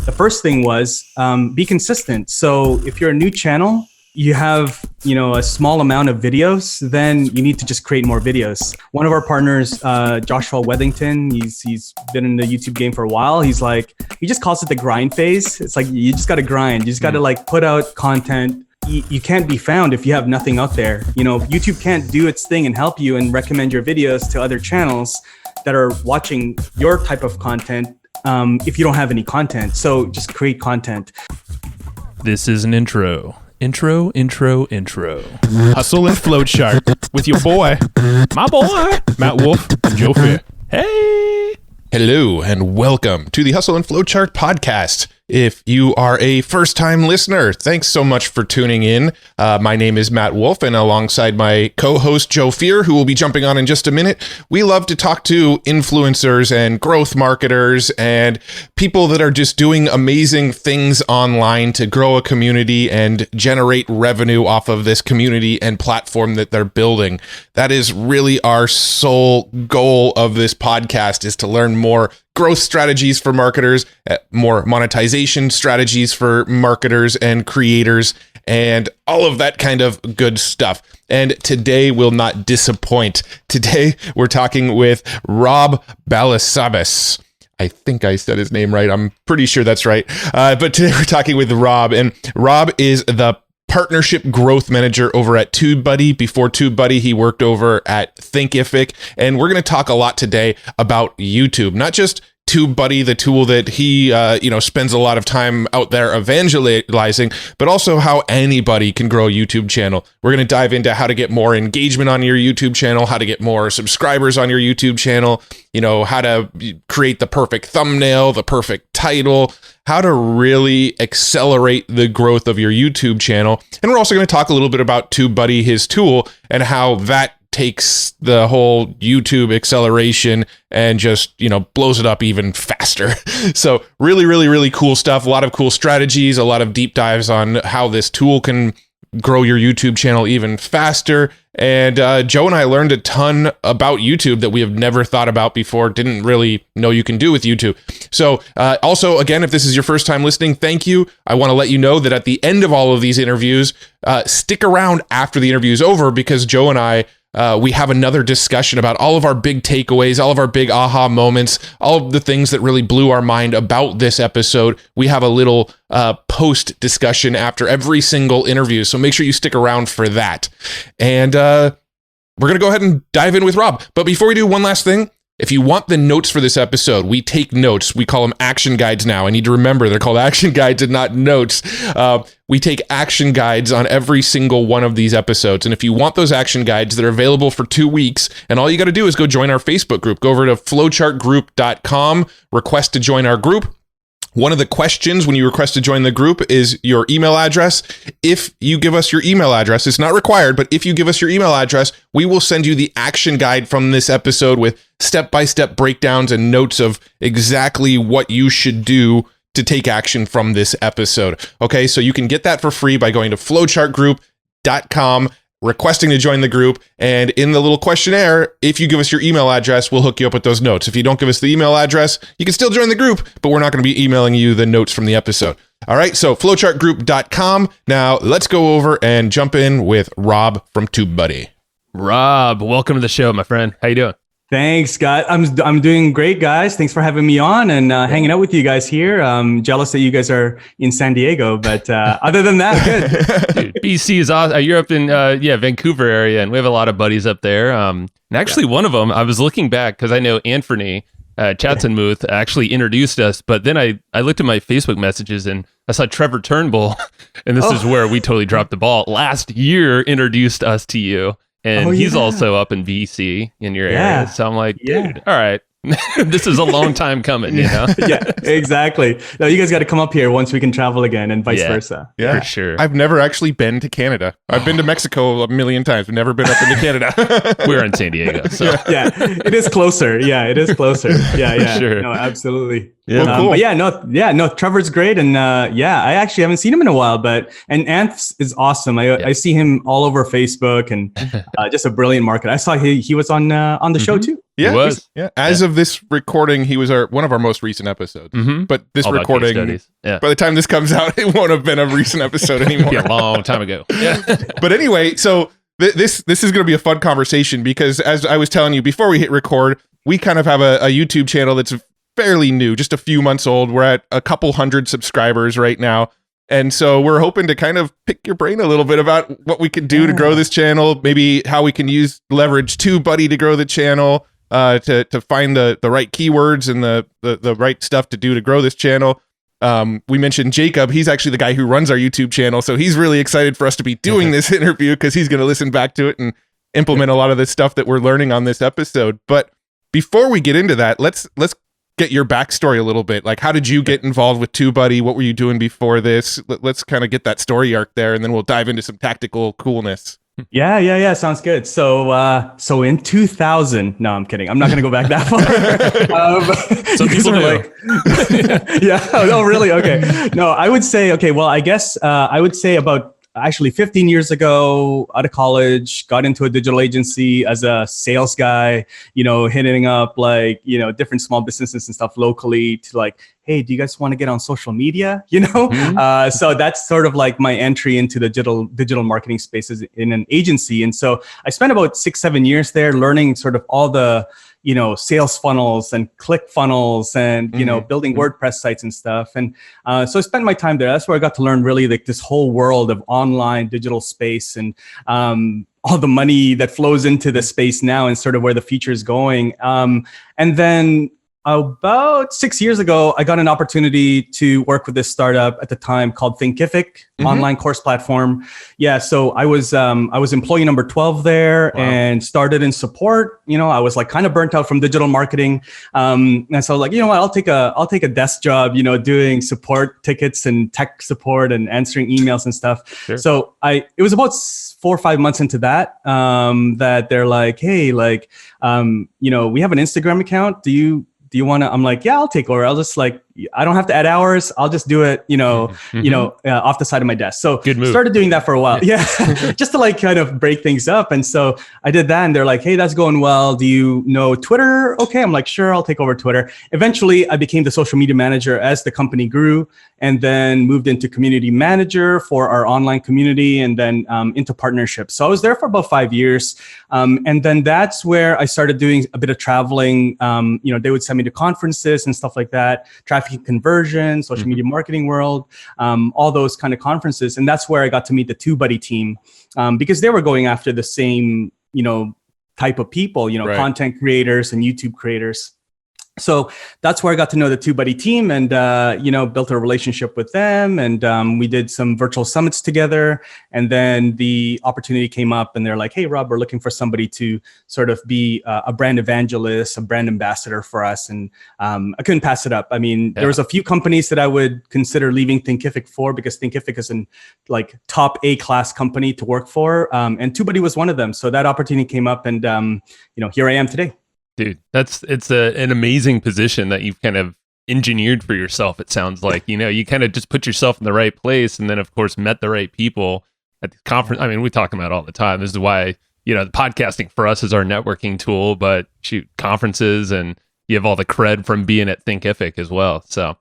The first thing was be consistent. So if you're a new channel, you have, a small amount of videos, then you need to just create more videos. One of our partners, Joshua Wethington, he's been in the YouTube game for a while. He just calls it the grind phase. It's like, you just got to grind. You just got to put out content. You can't be found if you have nothing out there. YouTube can't do its thing and help you and recommend your videos to other channels that are watching your type of content if you don't have any content. So just create content. This is an intro. Intro. Hustle and Flowchart with your boy, my boy, Matt Wolf and Joe Fear. Hey! Hello and welcome to the Hustle and Flowchart podcast. If you are a first-time listener, thanks so much for tuning in. My name is Matt Wolf, and alongside my co-host Joe Fear, who will be jumping on in just a minute, we love to talk to influencers and growth marketers and people that are just doing amazing things online to grow a community and generate revenue off of this community and platform that they're building. That is really our sole goal of this podcast, is to learn more growth strategies for marketers, more monetization strategies for marketers and creators, and all of that kind of good stuff. And today will not disappoint. Today we're talking with Rob Balasabas. I think I said his name right. I'm pretty sure that's right. But today we're talking with Rob, and Rob is the Partnership Growth Manager over at TubeBuddy. Before TubeBuddy, he worked over at Thinkific. And we're going to talk a lot today about YouTube, not just TubeBuddy, the tool that he spends a lot of time out there evangelizing, but also how anybody can grow a YouTube channel. We're going to dive into how to get more engagement on your YouTube channel, how to get more subscribers on your YouTube channel, how to create the perfect thumbnail, the perfect title, how to really accelerate the growth of your YouTube channel. And we're also going to talk a little bit about TubeBuddy, his tool, and how that takes the whole YouTube acceleration and just, blows it up even faster. So really, really, really cool stuff. A lot of cool strategies, a lot of deep dives on how this tool can grow your YouTube channel even faster. And Joe and I learned a ton about YouTube that we have never thought about before, didn't really know you can do with YouTube. So also, again, if this is your first time listening, thank you. I want to let you know that at the end of all of these interviews, stick around after the interview is over, because Joe and I, we have another discussion about all of our big takeaways, all of our big aha moments, all of the things that really blew our mind about this episode. We have a little post discussion after every single interview, so make sure you stick around for that. And we're going to go ahead and dive in with Rob. But before we do, one last thing. If you want the notes for this episode, we take notes. We call them action guides now. I need to remember they're called action guides and not notes. We take action guides on every single one of these episodes. And if you want those action guides, they're available for 2 weeks. And all you got to do is go join our Facebook group. Go over to flowchartgroup.com, request to join our group. One of the questions when you request to join the group is your email address. If you give us your email address, it's not required, but if you give us your email address, we will send you the action guide from this episode with step-by-step breakdowns and notes of exactly what you should do to take action from this episode. Okay, so you can get that for free by going to flowchartgroup.com, requesting to join the group, and in the little questionnaire, if you give us your email address, we'll hook you up with those notes. If you don't give us the email address, you can still join the group, but we're not going to be emailing you the notes from the episode. All right, so flowchartgroup.com. Now let's go over and jump in with Rob from TubeBuddy. Rob, welcome to the show, my friend. How you doing? Thanks, guys. I'm doing great, guys. Thanks for having me on and hanging out with you guys here. I'm jealous that you guys are in San Diego, but other than that, good. Dude, BC is awesome. You're up in Vancouver area, and we have a lot of buddies up there. And actually, one of them, I was looking back because I know Anthony Chatzenmuth actually introduced us, but then I looked at my Facebook messages and I saw Trevor Turnbull, and this is where we totally dropped the ball. Last year, introduced us to you. And he's also up in BC in your area. So I'm like, dude, all right. This is a long time coming, Yeah, exactly. No, you guys got to come up here once we can travel again and vice versa. Yeah, for sure. I've never actually been to Canada. I've been to Mexico a million times, but never been up into Canada. We're in San Diego. So. Yeah, it is closer. Yeah, it is closer. Yeah. Sure. No, absolutely. Yeah, cool. But Trevor's great. And I actually haven't seen him in a while, and Anth is awesome. I see him all over Facebook and just a brilliant marketer. I saw he was on the show too. Yeah, He was. Yeah. As of this recording, he was one of our most recent episodes. Mm-hmm. But this All about case recording, studies. Yeah. by the time this comes out, it won't have been a recent episode It'd anymore. be a long time ago. Yeah. But anyway, so this is going to be a fun conversation because as I was telling you before we hit record, we kind of have a YouTube channel that's fairly new, just a few months old. We're at a couple hundred subscribers right now. And so we're hoping to kind of pick your brain a little bit about what we can do to grow this channel, maybe how we can leverage TubeBuddy to grow the channel, to find the right keywords and the right stuff to do to grow this channel. We mentioned Jacob. He's actually the guy who runs our YouTube channel. So he's really excited for us to be doing this interview because he's going to listen back to it and implement a lot of the stuff that we're learning on this episode. But before we get into that, let's get your backstory a little bit. Like, how did you get involved with TubeBuddy? What were you doing before this? Let's kind of get that story arc there, and then we'll dive into some tactical coolness. Yeah. Sounds good. So in 2000, no, I'm kidding. I'm not going to go back that far. Some people do. Yeah. Oh, really? Okay. No, I would say, okay, well, I guess I would say about actually 15 years ago, out of college, got into a digital agency as a sales guy, hitting up different small businesses and stuff locally to like, hey, do you guys want to get on social media? So that's sort of like my entry into the digital marketing spaces in an agency. And so I spent about 6-7 years there learning sort of all the sales funnels and click funnels and, building WordPress sites and stuff. And so I spent my time there. That's where I got to learn really like this whole world of online digital space and all the money that flows into the space now and sort of where the future is going. And then about 6 years ago, I got an opportunity to work with this startup at the time called Thinkific, online course platform. Yeah, so I was employee number 12 there. Wow. And started in support. I was like kind of burnt out from digital marketing, and so like what, I'll take a desk job, doing support tickets and tech support and answering emails and stuff. Sure. So it was about 4 or 5 months into that that they're like, hey, like we have an Instagram account. Do you want to? I'm like, yeah, I'll take over. I'll just I don't have to add hours. I'll just do it, off the side of my desk. So good move. Started doing that for a while. Yeah. Just to kind of break things up. And so I did that and they're like, hey, that's going well. Do you know Twitter? Okay. I'm like, sure, I'll take over Twitter. Eventually I became the social media manager as the company grew and then moved into community manager for our online community and then into partnerships. So I was there for about 5 years. And then that's where I started doing a bit of traveling. They would send me to conferences and stuff like that, traffic conversion, social media marketing world, all those kind of conferences. And that's where I got to meet the TubeBuddy team because they were going after the same, type of people, right. Content creators and YouTube creators. So that's where I got to know the TubeBuddy team and, built a relationship with them. And we did some virtual summits together. And then the opportunity came up and they're like, hey, Rob, we're looking for somebody to sort of be a brand evangelist, a brand ambassador for us. And I couldn't pass it up. I mean, There was a few companies that I would consider leaving Thinkific for because Thinkific is an top A-class company to work for. And TubeBuddy was one of them. So that opportunity came up and, here I am today. Dude, it's an amazing position that you've kind of engineered for yourself. It sounds like, you kind of just put yourself in the right place and then of course met the right people at the conference. I mean, we talk about it all the time. This is why, the podcasting for us is our networking tool, but shoot, conferences and you have all the cred from being at Thinkific as well. So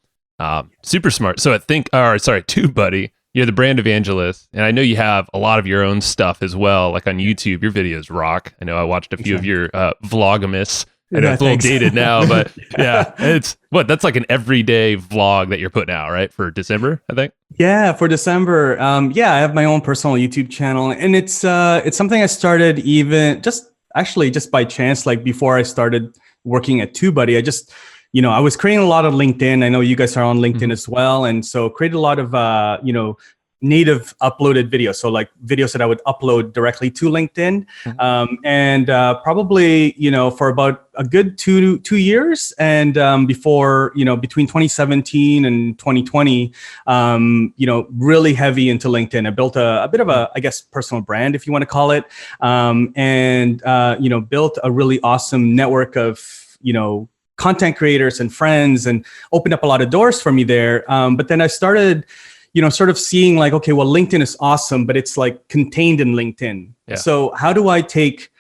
super smart. So at TubeBuddy, you're the brand evangelist, and I know you have a lot of your own stuff as well, like on YouTube. Your videos rock. I know I watched a few of your Vlogmas. I know it's a little dated now, but yeah, that's like an everyday vlog that you're putting out, right? For December, I think. Yeah, for December. I have my own personal YouTube channel, and it's something I started just by chance, like before I started working at TubeBuddy. I was creating a lot of LinkedIn. I know you guys are on LinkedIn as well. And so created a lot of, native uploaded videos. So like videos that I would upload directly to LinkedIn. And probably, for about a good two years. And before, between 2017 and 2020, really heavy into LinkedIn. I built a bit of a, I guess, personal brand, if you want to call it. Built a really awesome network of, content creators and friends and opened up a lot of doors for me there. But then I started, sort of seeing like, okay, well, LinkedIn is awesome, but it's like contained in LinkedIn. Yeah. So how do I take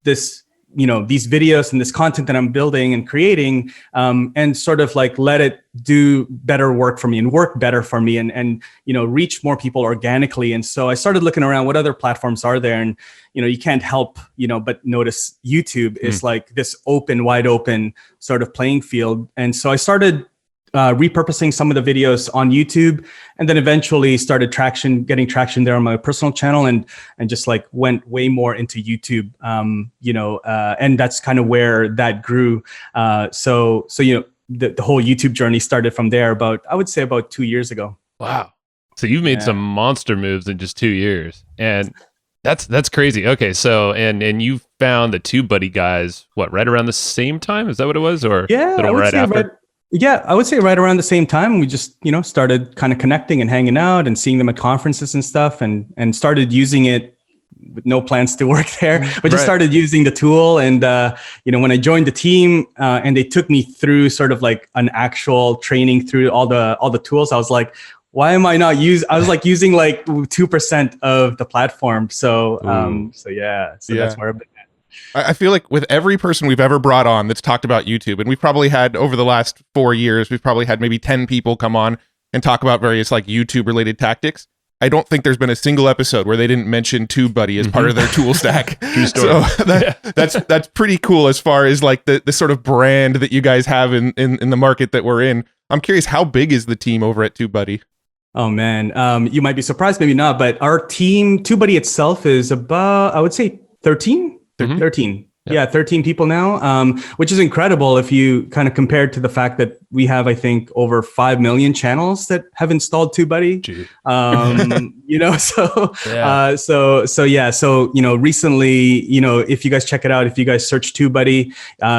this, these videos and this content that I'm building and creating, and sort of like let it do better work for me and work better for me and reach more people organically. And so I started looking around what other platforms are there, and you can't help but notice YouTube is like this wide open sort of playing field. And so I started repurposing some of the videos on YouTube, and then eventually started getting traction there on my personal channel, and just like went way more into YouTube, and that's kind of where that grew. So the whole YouTube journey started from there I would say about 2 years ago. Wow. So you've made some monster moves in just 2 years, and that's crazy. Okay. So, and you found the TubeBuddy guys, right around the same time? Is that what it was? Or right after? Yeah, I would say right around the same time. We just, started kind of connecting and hanging out and seeing them at conferences and stuff, and started using it with no plans to work there, but just started using the tool. And, when I joined the team and they took me through sort of like an actual training through all the tools, I was like, why am I not I was like using like 2% of the platform. So that's where I've been. I feel like with every person we've ever brought on that's talked about YouTube, and we've probably had over the last 4 years, we've probably had maybe 10 people come on and talk about various like YouTube related tactics. I don't think there's been a single episode where they didn't mention TubeBuddy as part of their tool stack. True story. So that's pretty cool as far as like the sort of brand that you guys have in the market that we're in. I'm curious, how big is the team over at TubeBuddy? Oh man, you might be surprised, maybe not, but our team, TubeBuddy itself, is about, I would say 13. 13. Yeah, 13 people now, which is incredible if you kind of compare to the fact that we have, I think, over 5 million channels that have installed TubeBuddy. So recently, if you guys check it out, if you guys search TubeBuddy,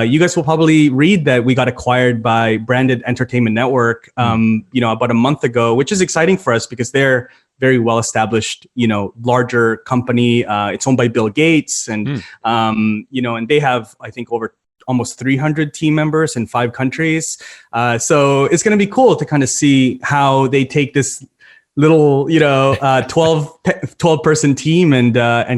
you guys will probably read that we got acquired by Branded Entertainment Network, about a month ago, which is exciting for us because they're very well established, larger company. It's owned by Bill Gates, and and they have, I think, over almost 300 team members in 5 countries. So it's going to be cool to kind of see how they take this little, 12 person team and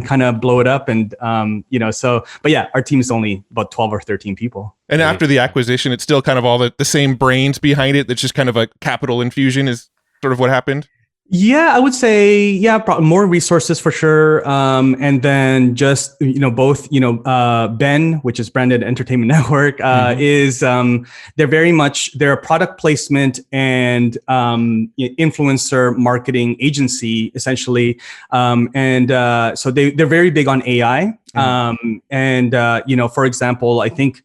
kind of blow it up. And, but yeah, our team is only about 12 or 13 people. And after the acquisition, it's still kind of all the same brains behind it. That's just kind of a capital infusion is sort of what happened. Yeah, I would say, more resources for sure. And then just, both, Ben, which is Branded Entertainment Network, is, they're a product placement and influencer marketing agency, essentially. So they're very big on AI. For example, I think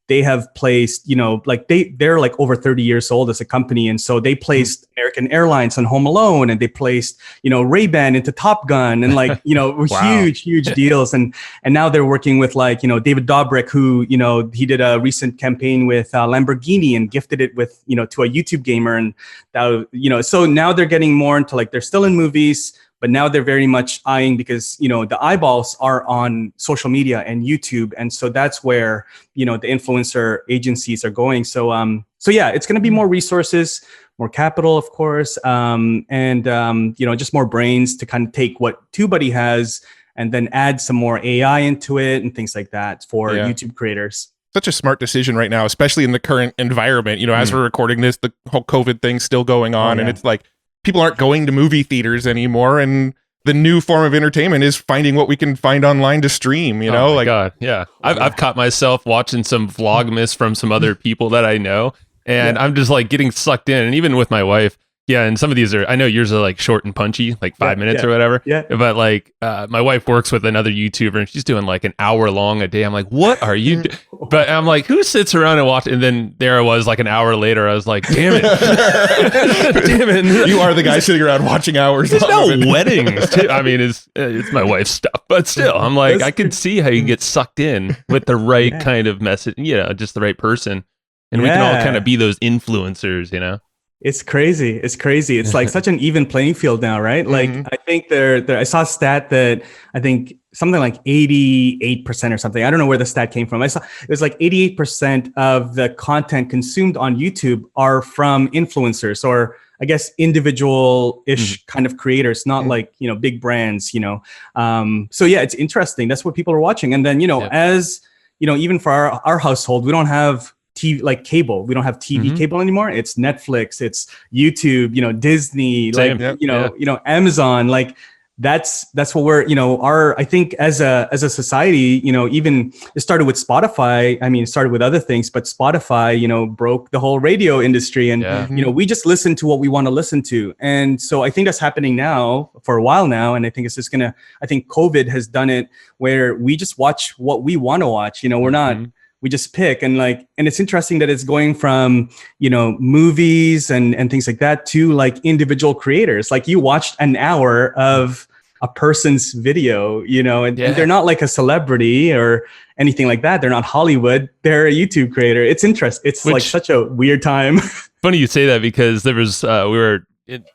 they have placed, they're like over 30 years old as a company. And so they placed American Airlines on Home Alone, and they placed, Ray-Ban into Top Gun, and like, wow. huge deals. And now they're working with David Dobrik, who, he did a recent campaign with Lamborghini and gifted it with, to a YouTube gamer. And that, so now they're getting more into they're still in movies, but now they're very much eyeing, because, the eyeballs are on social media and YouTube. And so that's where, the influencer agencies are going. So it's going to be more resources, more capital, of course. Just more brains to kind of take what TubeBuddy has and then add some more AI into it and things like that for YouTube creators. Such a smart decision right now, especially in the current environment. As we're recording this, the whole COVID thing's still going on. And it's like, people aren't going to movie theaters anymore, and the new form of entertainment is finding what we can find online to stream. Oh my God, yeah. I've caught myself watching some Vlogmas from some other people that I know, and I'm just like getting sucked in. And even with my wife, and some of these I know yours are short and punchy, 5 minutes or whatever. Yeah. But my wife works with another YouTuber, and she's doing an hour long a day. I'm like, what are you doing? But I'm like, who sits around and watch? And then there I was an hour later, I was like, damn it. Damn it. You are the guy sitting around watching hours. There's no weddings too. I mean, it's my wife's stuff, but still, I'm like, I can see how you get sucked in with the right kind of message, just the right person. And we can all kind of be those influencers, It's crazy. It's such an even playing field now, right? I think I saw a stat that I think something like 88% or something. I don't know where the stat came from. I saw it was 88% of the content consumed on YouTube are from influencers, or I guess individual-ish kind of creators, not big brands, So it's interesting. That's what people are watching. And then, as even for our household, we don't have TV, like cable. We don't have TV cable anymore. It's Netflix, it's YouTube, Disney, Same. Amazon. Like that's what we're, I think as a society, even it started with Spotify. I mean, it started with other things, but Spotify, broke the whole radio industry, and we just listen to what we want to listen to. And so I think that's happening now for a while now, and I think it's just I think COVID has done it where we just watch what we want to watch. We're not. We just pick, and it's interesting that it's going from, movies and things like that to like individual creators. Like you watched an hour of a person's video, and they're not like a celebrity or anything like that. They're not Hollywood. They're a YouTube creator. It's interesting. It's like such a weird time. Funny you say that, because there was,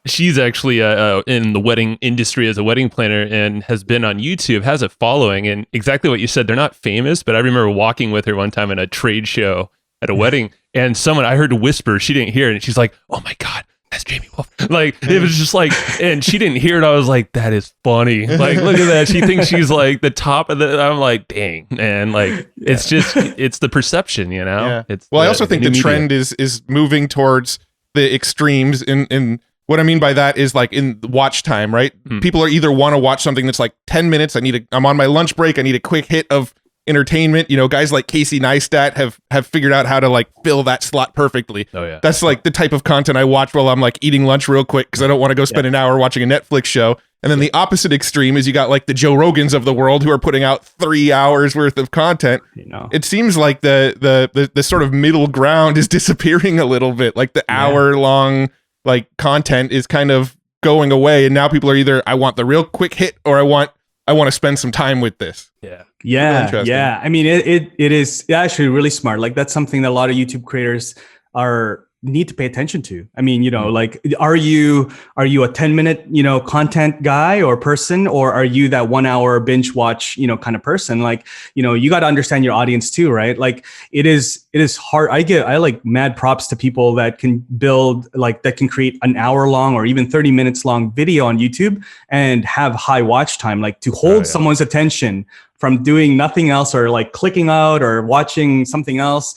she's actually in the wedding industry as a wedding planner and has been on YouTube, has a following, and exactly what you said, they're not famous, but I remember walking with her one time in a trade show at a wedding, and I heard a whisper, she didn't hear it, and she's like, "Oh my God, that's Jamie Wolf." Like, it was just like, and she didn't hear it. I was like, that is funny. Like, look at that. She thinks she's like the top of the, I'm like, dang, man. Like, it's just, it's the perception, Yeah. It's I also think the trend is moving towards the extremes in what I mean by that is like in watch time, right? People are either want to watch something that's like 10 minutes. I'm on my lunch break. I need a quick hit of entertainment. Guys like Casey Neistat have figured out how to like fill that slot perfectly. Oh yeah. That's like the type of content I watch while I'm like eating lunch real quick, because I don't want to go spend an hour watching a Netflix show. And then the opposite extreme is you got like the Joe Rogans of the world who are putting out 3 hours worth of content. It seems like the sort of middle ground is disappearing a little bit. Like the hour long like content is kind of going away, and now people are either, I want the real quick hit, or I want to spend some time with this. Yeah. I mean, it is actually really smart. Like that's something that a lot of YouTube creators need to pay attention to. I mean, like, are you a 10-minute, content guy or person, or are you that 1 hour binge watch, kind of person? Like, you got to understand your audience too, right? Like it is hard. I like mad props to people that can that can create an hour long or even 30 minutes long video on YouTube and have high watch time, like to hold someone's attention from doing nothing else or like clicking out or watching something else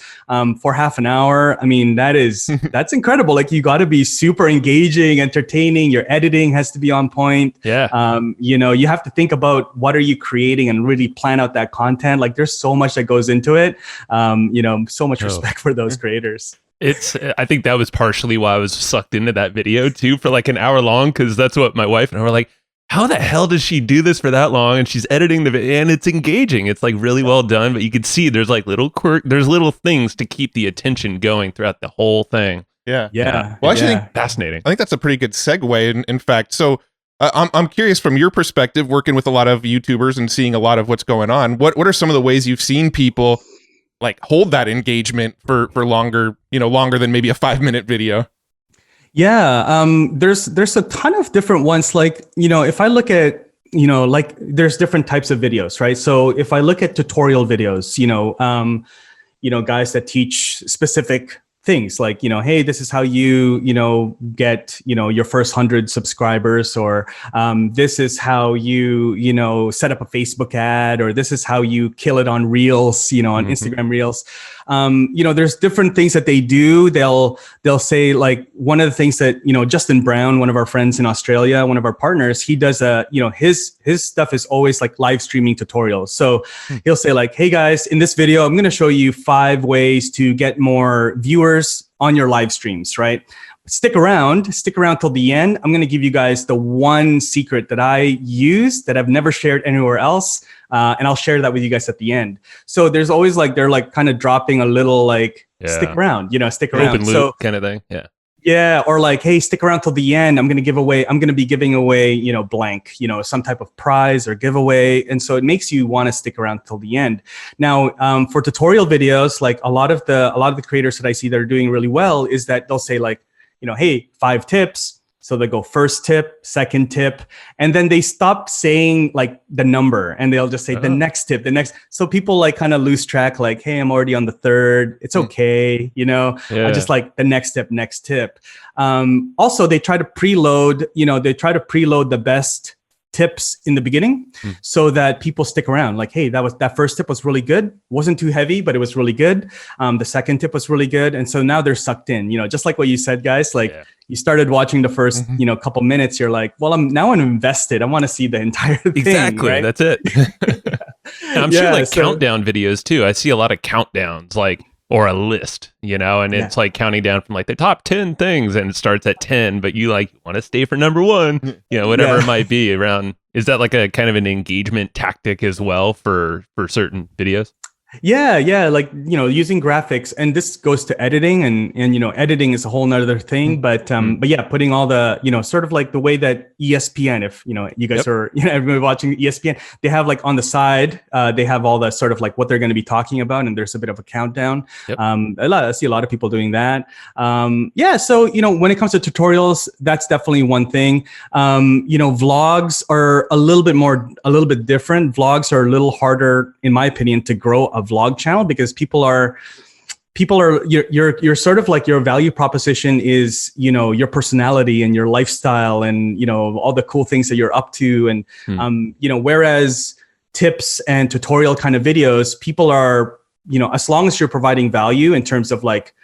for half an hour. I mean, that's incredible. Like you got to be super engaging, entertaining. Your editing has to be on point. Yeah. You have to think about what are you creating and really plan out that content. Like there's so much that goes into it. So much respect for those creators. I think that was partially why I was sucked into that video too for like an hour long, because that's what my wife and I were like, how the hell does she do this for that long? And she's editing the video, and it's engaging. It's like really well done, but you can see there's like there's little things to keep the attention going throughout the whole thing. Yeah. Well, I actually think fascinating. I think that's a pretty good segue. In fact, so I'm curious from your perspective, working with a lot of YouTubers and seeing a lot of what's going on. What are some of the ways you've seen people like hold that engagement for longer, longer than maybe a 5-minute video? Yeah, there's a ton of different ones. Like, if I look at, like there's different types of videos, right? So if I look at tutorial videos, guys that teach specific things like, hey, this is how you, get, your first 100 subscribers, or this is how you, set up a Facebook ad, or this is how you kill it on Reels, on Instagram Reels. There's different things that they do. They'll say, like, one of the things that, Justin Brown, one of our friends in Australia, one of our partners, he does his stuff is always like live streaming tutorials. So he'll say like, hey guys, in this video, I'm going to show you 5 ways to get more viewers on your live streams, right? Stick around till the end. I'm going to give you guys the one secret that I use that I've never shared anywhere else. And I'll share that with you guys at the end. So there's always like, they're like kind of dropping a little like, stick around, stick around. Open loop kind of thing. Yeah. Yeah. Or like, hey, stick around till the end. I'm going to be giving away, blank, some type of prize or giveaway. And so it makes you want to stick around till the end. Now, for tutorial videos, like a lot of the creators that I see that are doing really well is that they'll say like, hey, 5 tips. So they go first tip, second tip, and then they stop saying like the number, and they'll just say the next tip, the next. So people like kind of lose track, like, hey, I'm already on the 3rd. It's okay. I just like the next tip. Also, they try to preload, the best tips in the beginning so that people stick around. Like, hey, that first tip was really good. Wasn't too heavy, but it was really good. The second tip was really good. And so now they're sucked in, just like what you said, guys, like you started watching the first, couple minutes. You're like, well, I'm invested. I want to see the entire thing. Exactly. Right? That's it. And I'm sure countdown videos too. I see a lot of countdowns, like, or a list, and it's like counting down from like the top 10 things, and it starts at 10, but you like want to stay for number 1, whatever it might be around. Is that like a kind of an engagement tactic as well for certain videos? Yeah. Like, using graphics, and this goes to editing and editing is a whole nother thing, but yeah, putting all the, sort of like the way that ESPN, if, you guys are, everybody watching ESPN, they have like on the side, they have all the sort of like what they're going to be talking about. And there's a bit of a countdown. I see a lot of people doing that. So, when it comes to tutorials, that's definitely one thing. Vlogs are a little bit different. Vlogs are a little harder, in my opinion, to grow a vlog channel, because people are you're sort of like, your value proposition is your personality and your lifestyle and all the cool things that you're up to, and whereas tips and tutorial kind of videos, people are as long as you're providing value in terms of like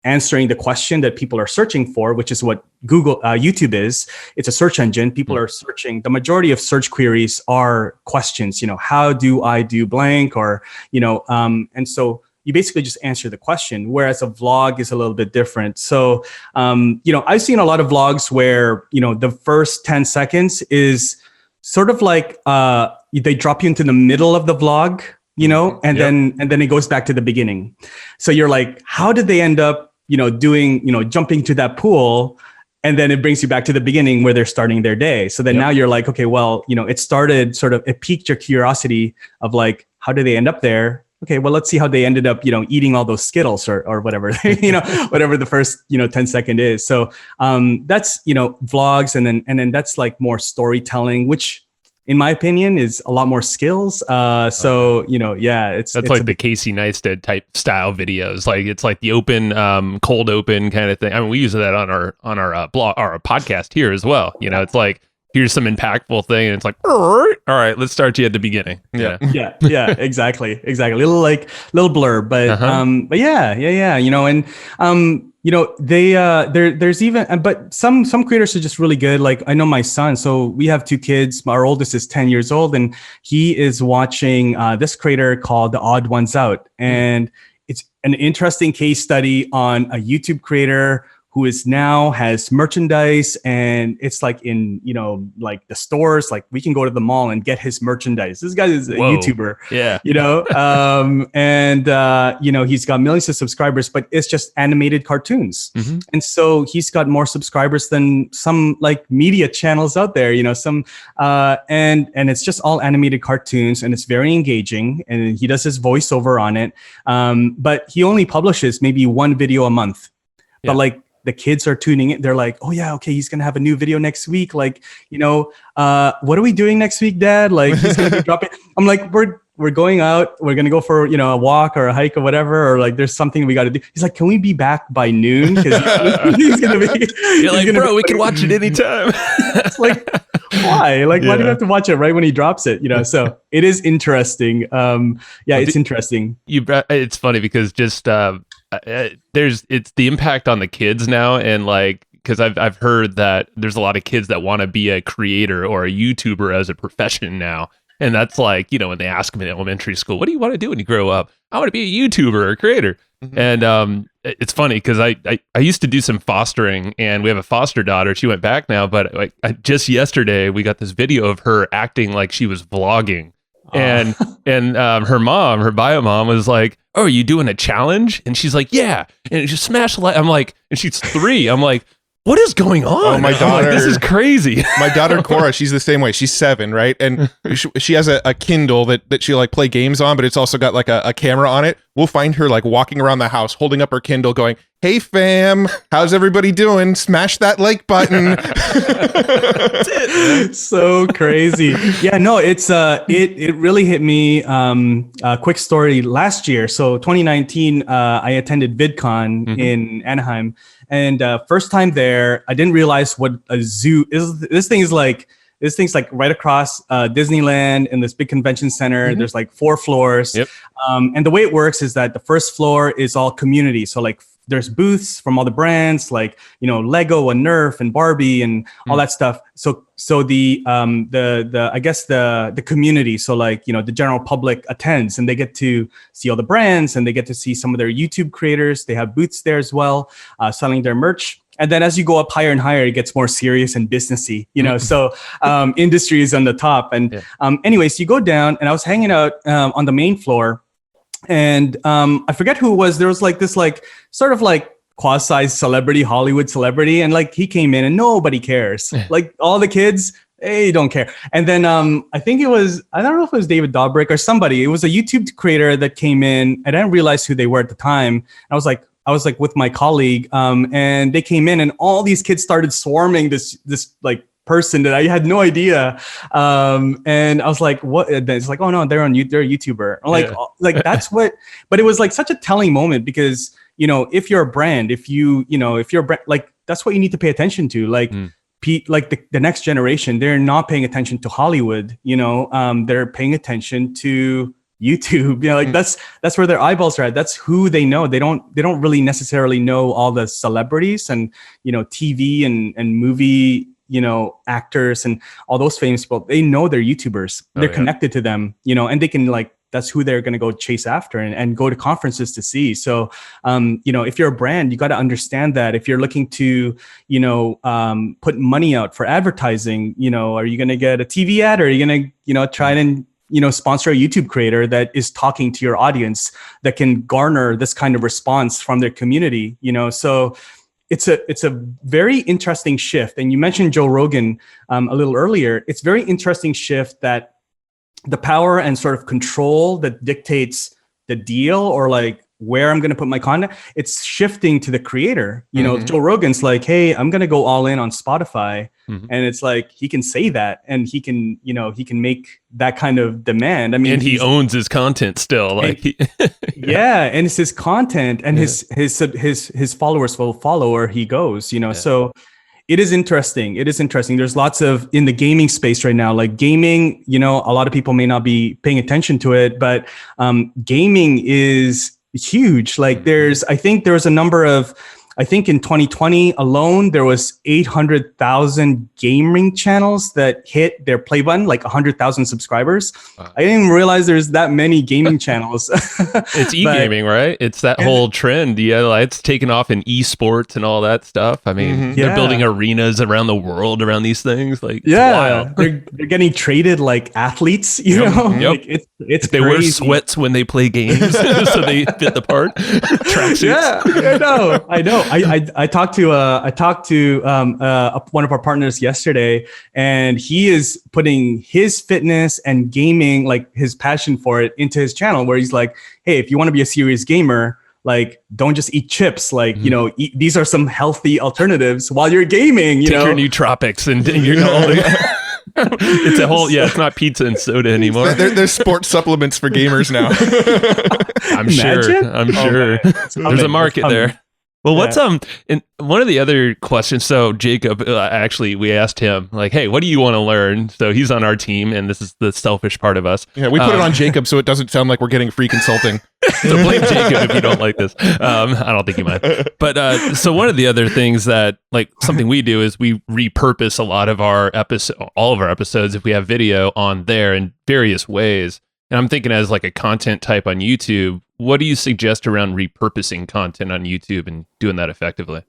answering the question that people are searching for, which is what YouTube is. It's a search engine. People are searching. The majority of search queries are questions, how do I do blank, or, and so you basically just answer the question, whereas a vlog is a little bit different. So, I've seen a lot of vlogs where, the first 10 seconds is sort of like, they drop you into the middle of the vlog, and then it goes back to the beginning. So you're like, how did they end up, jumping to that pool? And then it brings you back to the beginning where they're starting their day. So then now you're like, okay, well, it piqued your curiosity of like, how did they end up there? Okay, well, let's see how they ended up, eating all those Skittles or whatever, whatever the first, 10-second is. So that's, vlogs. And then that's like more storytelling, which in my opinion is a lot more skills. It's like the Casey Neistat type style videos. Like it's like the open, cold open kind of thing. I mean, we use that on our blog, our podcast here as well. It's like, here's some impactful thing, and it's like, all right, let's start you at the beginning. Yeah, exactly. Little blurb, but there's even, but some creators are just really good. Like I know my son, so we have 2 kids. Our oldest is 10 years old, and he is watching this creator called The Odd Ones Out, and it's an interesting case study on a YouTube creator who has merchandise, and it's like in, like the stores, like we can go to the mall and get his merchandise. This guy is a YouTuber, he's got millions of subscribers, but it's just animated cartoons. And so he's got more subscribers than some like media channels out there, and it's just all animated cartoons, and it's very engaging, and he does his voiceover on it. But he only publishes maybe 1 video a month, but like, the kids are tuning in. They're like, oh yeah, okay, he's going to have a new video next week. Like, what are we doing next week, Dad? Like, he's going to be dropping. I'm like, we're going out. We're going to go for, a walk or a hike or whatever. Or like, there's something we got to do. He's like, can we be back by noon? Because he's going to be. You're like, bro, we can watch it anytime. It's like, why? Like, why do you have to watch it right when he drops it? So it is interesting. It's interesting. It's funny because just, it's the impact on the kids now, and like, because I've heard that there's a lot of kids that want to be a creator or a YouTuber as a profession now, and that's like, when they ask them in elementary school, what do you want to do when you grow up? I want to be a YouTuber or a creator. And it's funny because I used to do some fostering, and we have a foster daughter. She went back now, but like just yesterday we got this video of her acting like she was vlogging. And her mom, her bio mom, was like, "Oh, are you doing a challenge?" And she's like, "Yeah." And it just smashed the light. I'm like, and she's 3. I'm like, what is going on? Oh, my daughter. This is crazy. My daughter, Cora, she's the same way. She's 7, right? And she has a Kindle that she like play games on, but it's also got like a camera on it. We'll find her like walking around the house, holding up her Kindle going, "Hey fam, how's everybody doing? Smash that like button." That's it. So crazy. Yeah, no, it's it really hit me. A quick story last year. So 2019, I attended VidCon in Anaheim. And first time there, I didn't realize what a zoo is. This thing is like this thing's like right across Disneyland in this big convention center. There's like 4 floors. Yep. And the way it works is that the first floor is all community. So like there's booths from all the brands, like, Lego and Nerf and Barbie and all that stuff. So the I guess the community, so like, the general public attends, and they get to see all the brands, and they get to see some of their YouTube creators. They have booths there as well, selling their merch. And then as you go up higher and higher, it gets more serious and businessy, so industry is on the top. And anyways, you go down, and I was hanging out on the main floor, and I forget who it was. There was like this sort of like quasi celebrity, Hollywood celebrity. And like he came in and nobody cares. Like all the kids, they don't care. And then I think it was, I don't know if it was David Dobrik or somebody. It was a YouTube creator that came in, and I didn't realize who they were at the time. I was like with my colleague, and they came in, and all these kids started swarming this like person that I had no idea. And I was like, what? And it's like, oh no, they're a YouTuber. I'm like that's what, but it was like such a telling moment, because, if you're a brand, if you're a brand, like that's what you need to pay attention to. Like, like the next generation, they're not paying attention to Hollywood, they're paying attention to YouTube. Like that's where their eyeballs are at. That's who they know. They don't really necessarily know all the celebrities and, TV and movie, actors and all those famous people. They know they're YouTubers. They're connected to them, and they can like, that's who they're going to go chase after and go to conferences to see. So, if you're a brand, you got to understand that if you're looking to, put money out for advertising, are you going to get a TV ad, or are you going to, try and, sponsor a YouTube creator that is talking to your audience that can garner this kind of response from their community, so it's a very interesting shift. And you mentioned Joe Rogan a little earlier. It's very interesting shift that the power and sort of control that dictates the deal, or like where I'm going to put my content, it's shifting to the creator. Joe Rogan's like, hey, I'm going to go all in on Spotify. And it's like, he can say that, and he can make that kind of demand. I mean, and he owns his content still. Like, and it's his content, and his followers will follow where he goes, so it is interesting. There's lots of, in the gaming space right now, like gaming, a lot of people may not be paying attention to it, but gaming is huge. Like I think there was a number of, I think in 2020 alone, there was 800,000 gaming channels that hit their play button, like 100,000 subscribers. Wow. I didn't even realize there's that many gaming channels. It's e-gaming, right? It's that whole trend. Yeah, like it's taken off in esports and all that stuff. I mean, they're building arenas around the world around these things. Like, it's wild. They're getting traded like athletes. Like it's they wear sweats when they play games, so they fit the part. Tracksuits. Yeah, I know. I talked to one of our partners yesterday, and he is putting his fitness and gaming, like his passion for it, into his channel, where he's like, hey, if you want to be a serious gamer, like, don't just eat chips. Like, these are some healthy alternatives while you're gaming. Take your nootropics and you're it's a whole, it's not pizza and soda anymore. There's sports supplements for gamers now. I'm sure. There's a market there. Well, what's and one of the other questions? So Jacob, actually, we asked him like, "Hey, what do you want to learn?" So he's on our team, and this is the selfish part of us. Yeah, we put it on Jacob so it doesn't sound like we're getting free consulting. So blame Jacob if you don't like this. I don't think you might. But so one of the other things that, like, something we do is we repurpose a lot of our all of our episodes, if we have video, on there in various ways. And I'm thinking, as like a content type on YouTube, what do you suggest around repurposing content on YouTube and doing that effectively?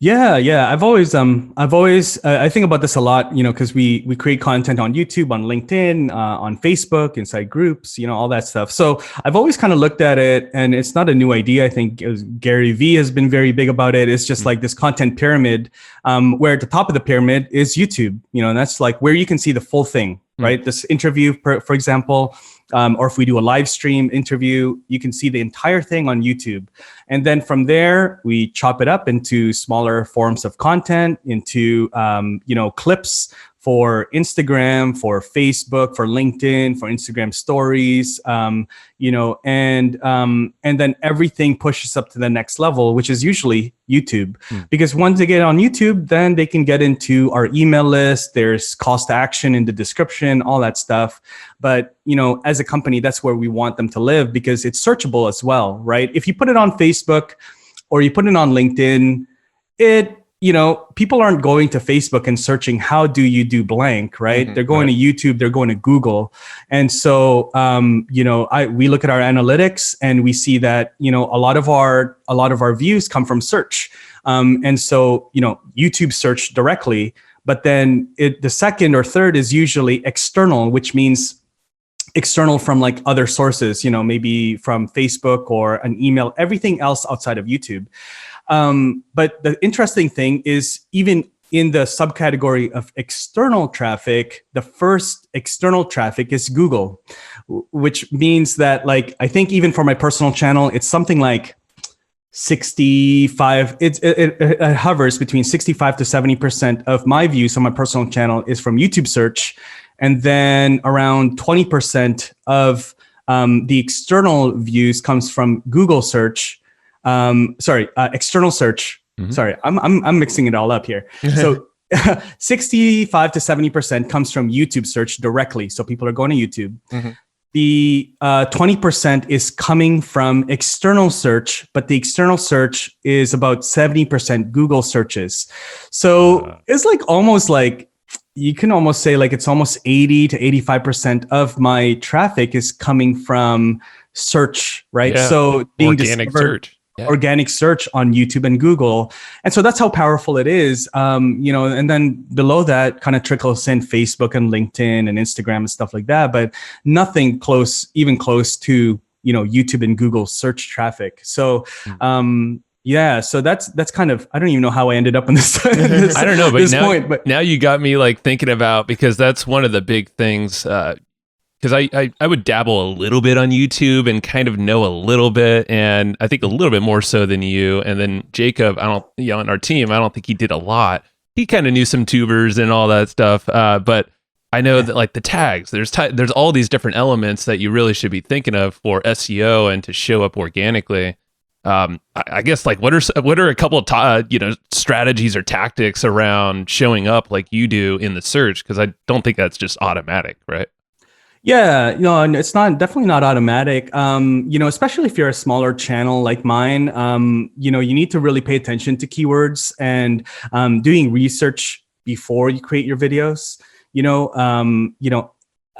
Yeah. I've always, I think about this a lot, because we create content on YouTube, on LinkedIn, on Facebook, inside groups, all that stuff. So I've always kind of looked at it, and it's not a new idea. I think Gary Vee has been very big about it. It's just like this content pyramid, where at the top of the pyramid is YouTube, and that's like where you can see the full thing, right? This interview, for example, or if we do a live stream interview, you can see the entire thing on YouTube. And then from there, we chop it up into smaller forms of content, into, clips for Instagram, for Facebook, for LinkedIn, for Instagram stories, and then everything pushes up to the next level, which is usually YouTube. Because once they get on YouTube, then they can get into our email list. There's calls to action in the description, all that stuff. But, as a company, that's where we want them to live because it's searchable as well, right? If you put it on Facebook or you put it on LinkedIn, people aren't going to Facebook and searching, how do you do blank, right? They're going to YouTube, they're going to Google. And so, we look at our analytics and we see that, a lot of our views come from search. And so, YouTube search directly, but then the second or third is usually external, which means external from like other sources, maybe from Facebook or an email, everything else outside of YouTube. But the interesting thing is even in the subcategory of external traffic, the first external traffic is Google, which means that like, I think even for my personal channel, it's something like 65, it hovers between 65 to 70% of my views on my personal channel is from YouTube search. And then around 20% of the external views comes from Google search. External search. Sorry, I'm mixing it all up here. So 65 to 70% comes from YouTube search directly. So people are going to YouTube. The 20% is coming from external search, but the external search is about 70% Google searches. So it's like almost like, you can almost say like it's almost 80 to 85% of my traffic is coming from search, right? Yeah. So being organic search. Yeah. Organic search on YouTube and Google. And so that's how powerful it is. And then below that kind of trickles in Facebook and LinkedIn and Instagram and stuff like that, but nothing even close to, YouTube and Google search traffic. So, so that's kind of, I don't even know how I ended up on this. I don't know, but now you got me like thinking about, because that's one of the big things, because I would dabble a little bit on YouTube and kind of know a little bit, and I think a little bit more so than you. And then Jacob, on our team, I don't think he did a lot. He kind of knew some tubers and all that stuff, but I know that like the tags, there's all these different elements that you really should be thinking of for SEO and to show up organically. I guess like what are a couple of strategies or tactics around showing up like you do in the search? Because I don't think that's just automatic, right? Yeah, it's definitely not automatic. Especially if you're a smaller channel like mine, you need to really pay attention to keywords and doing research before you create your videos.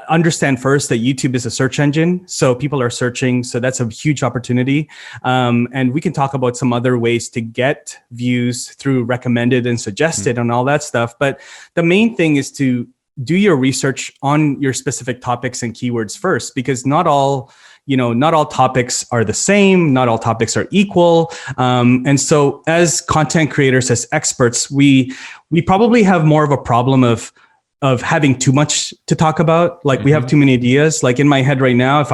Understand first that YouTube is a search engine, so people are searching, so that's a huge opportunity. And we can talk about some other ways to get views through recommended and suggested and all that stuff. But the main thing is to do your research on your specific topics and keywords first, because not all topics are the same, not all topics are equal. And so as content creators, as experts, we probably have more of a problem of having too much to talk about. Like we have too many ideas. Like in my head right now, if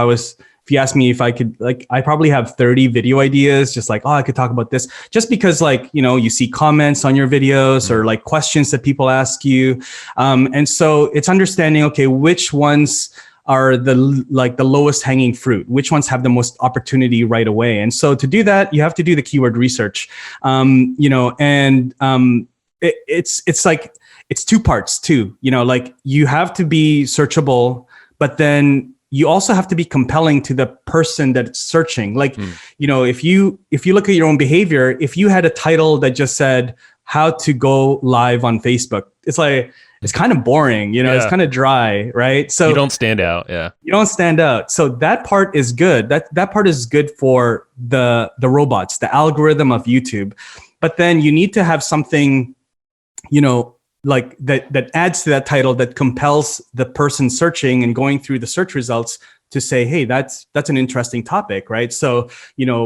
you ask me if I could, like, I probably have 30 video ideas, just like, I could talk about this, just because like, you see comments on your videos or like questions that people ask you. And so it's understanding, okay, which ones are the lowest hanging fruit, which ones have the most opportunity right away. And so to do that, you have to do the keyword research, it's like, it's two parts too, like you have to be searchable, but then you also have to be compelling to the person that's searching. Like, if you look at your own behavior, if you had a title that just said how to go live on Facebook, it's like, it's kind of boring, it's kind of dry, right? So you don't stand out. Yeah. You don't stand out. So that part is good. That part is good for the robots, the algorithm of YouTube. But then you need to have something, like that adds to that title, that compels the person searching and going through the search results to say, hey, that's an interesting topic, right? So,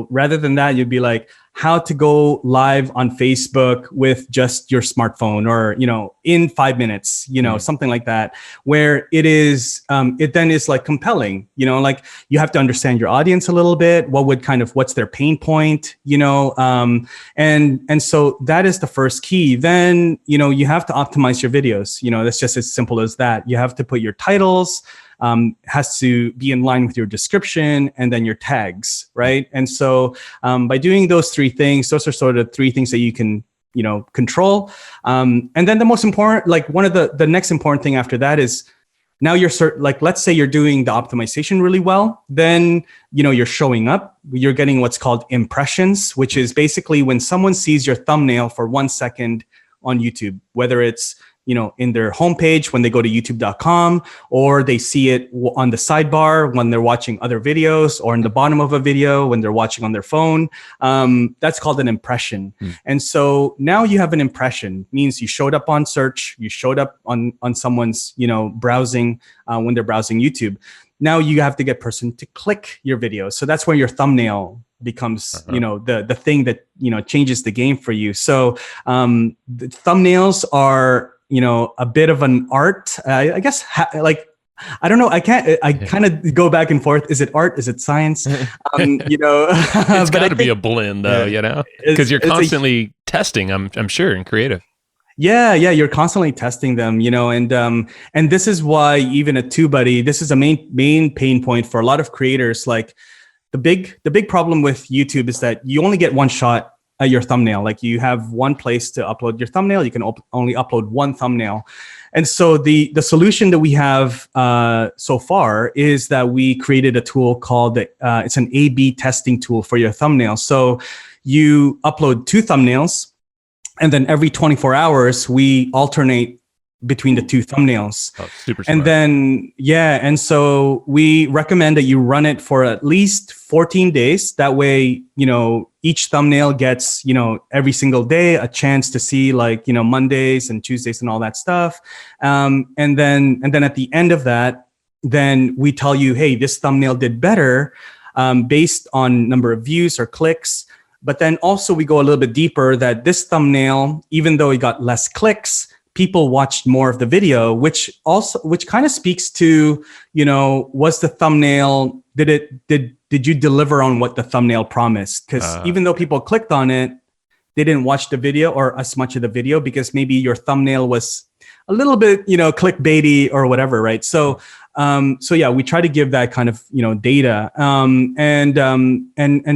rather than that, you'd be like, how to go live on Facebook with just your smartphone, or, in 5 minutes, something like that, where it is, it then is like compelling, like you have to understand your audience a little bit. What's their pain point, and so that is the first key. Then, you have to optimize your videos. That's just as simple as that. You have to put your titles, has to be in line with your description, and then your tags, right? And so by doing those three things, those are sort of three things that you can, control. And then the most important, like one of the next important thing after that is, now let's say you're doing the optimization really well, then, you're showing up, you're getting what's called impressions, which is basically when someone sees your thumbnail for 1 second on YouTube, whether it's, in their homepage when they go to youtube.com, or they see it on the sidebar when they're watching other videos, or in the bottom of a video when they're watching on their phone. That's called an impression. And so now you have an impression, means you showed up on search, you showed up on someone's, browsing when they're browsing YouTube. Now you have to get person to click your video. So that's where your thumbnail becomes, the thing that, changes the game for you. So the thumbnails are, a bit of an art, I guess, I don't know. I kind of go back and forth. Is it art? Is it science? It's got to be a blend though, because you're constantly testing, I'm sure, and creative. Yeah, you're constantly testing them, and this is why even at TubeBuddy, this is a main pain point for a lot of creators. Like the big problem with YouTube is that you only get one shot at your thumbnail. Like you have one place to upload your thumbnail. You can only upload one thumbnail. And so the solution that we have so far is that we created a tool called it's an A/B testing tool for your thumbnail. So you upload 2 thumbnails, and then every 24 hours, we alternate between the 2 thumbnails. Oh, super smart. And then, and so we recommend that you run it for at least 14 days. That way, each thumbnail gets, every single day a chance to see, like, Mondays and Tuesdays and all that stuff. And then at the end of that, then we tell you, hey, this thumbnail did better based on number of views or clicks. But then also we go a little bit deeper that this thumbnail, even though it got less clicks, people watched more of the video, which kind of speaks to, was the thumbnail, did you deliver on what the thumbnail promised? Because even though people clicked on it, they didn't watch the video or as much of the video because maybe your thumbnail was a little bit, clickbaity or whatever, right? So we try to give that kind of, data. And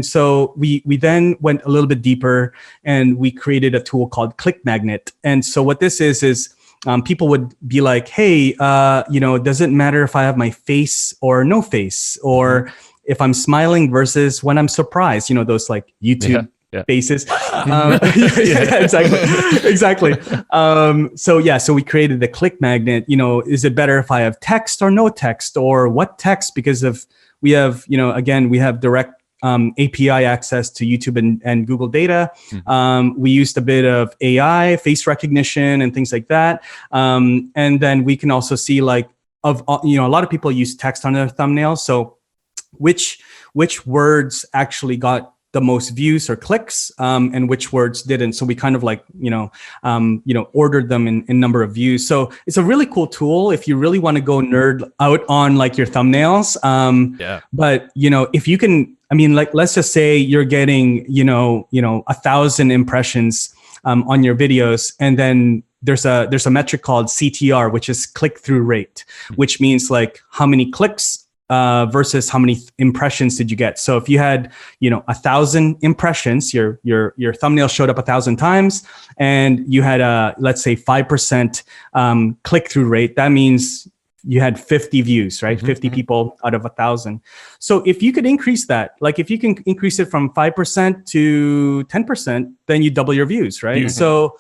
so we then went a little bit deeper and we created a tool called Click Magnet. And so what this is people would be like, hey, does it matter if I have my face or no face, or if I'm smiling versus when I'm surprised, those like YouTube faces. Exactly. So we created the Click Magnet. Is it better if I have text or no text, or what text? Because we have direct API access to YouTube and Google data. We used a bit of AI, face recognition, and things like that. And then we can also see a lot of people use text on their thumbnails. So which words actually got the most views or clicks, and which words didn't. So we kind of ordered them in number of views. So it's a really cool tool if you really want to go nerd out on like your thumbnails. But if you can, let's just say you're getting 1,000 impressions on your videos, and then there's a metric called CTR, which is click through rate, which means like how many clicks versus how many impressions did you get. So if you had 1,000 impressions, your thumbnail showed up 1,000 times, and you had let's say 5% click through rate, that means you had 50 views, right? 50 people out of 1,000. So if you could increase that, like if you can increase it from 5% to 10%, then you double your views, right? So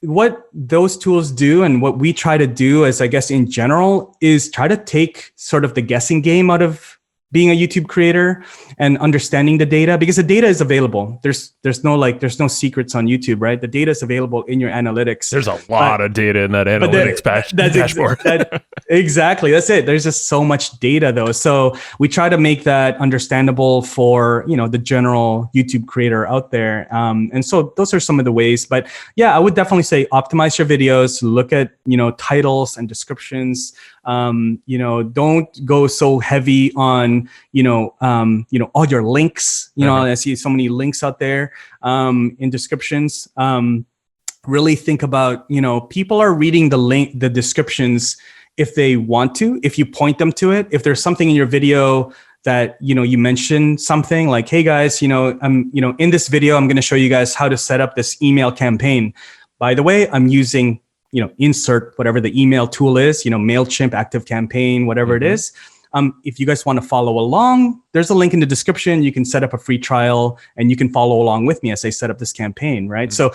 what those tools do, and what we try to do, as I guess in general, is try to take sort of the guessing game out of being a YouTube creator and understanding the data, because the data is available. There's no secrets on YouTube, right? The data is available in your analytics. There's a lot of data in that analytics dashboard. Exactly. That's it. There's just so much data though. So we try to make that understandable for, the general YouTube creator out there. And so those are some of the ways, but yeah, I would definitely say optimize your videos, look at, titles and descriptions. Don't go so heavy on, all your links. I see so many links out there in descriptions. Really think about, people are reading the descriptions if they want to, if you point them to it. If there's something in your video that, you mentioned something like, hey guys, in this video, I'm going to show you guys how to set up this email campaign. By the way, I'm using insert whatever the email tool is, MailChimp, ActiveCampaign, whatever it is. If you guys want to follow along, there's a link in the description. You can set up a free trial and you can follow along with me as I set up this campaign, right? So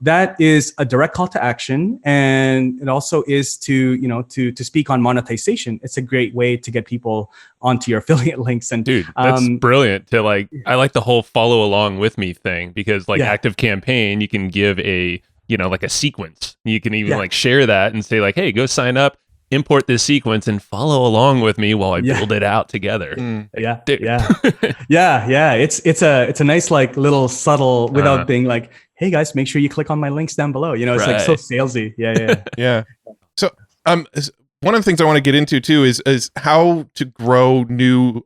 that is a direct call to action. And it also is to speak on monetization. It's a great way to get people onto your affiliate links. And dude, that's brilliant I like the whole follow along with me thing, because ActiveCampaign, you can give a like a sequence. You can even share that and say like, hey, go sign up, import this sequence and follow along with me while I build it out together. Yeah. It's a nice, like little subtle without being like, hey guys, make sure you click on my links down below. It's like so salesy. Yeah. So, one of the things I want to get into too is how to grow new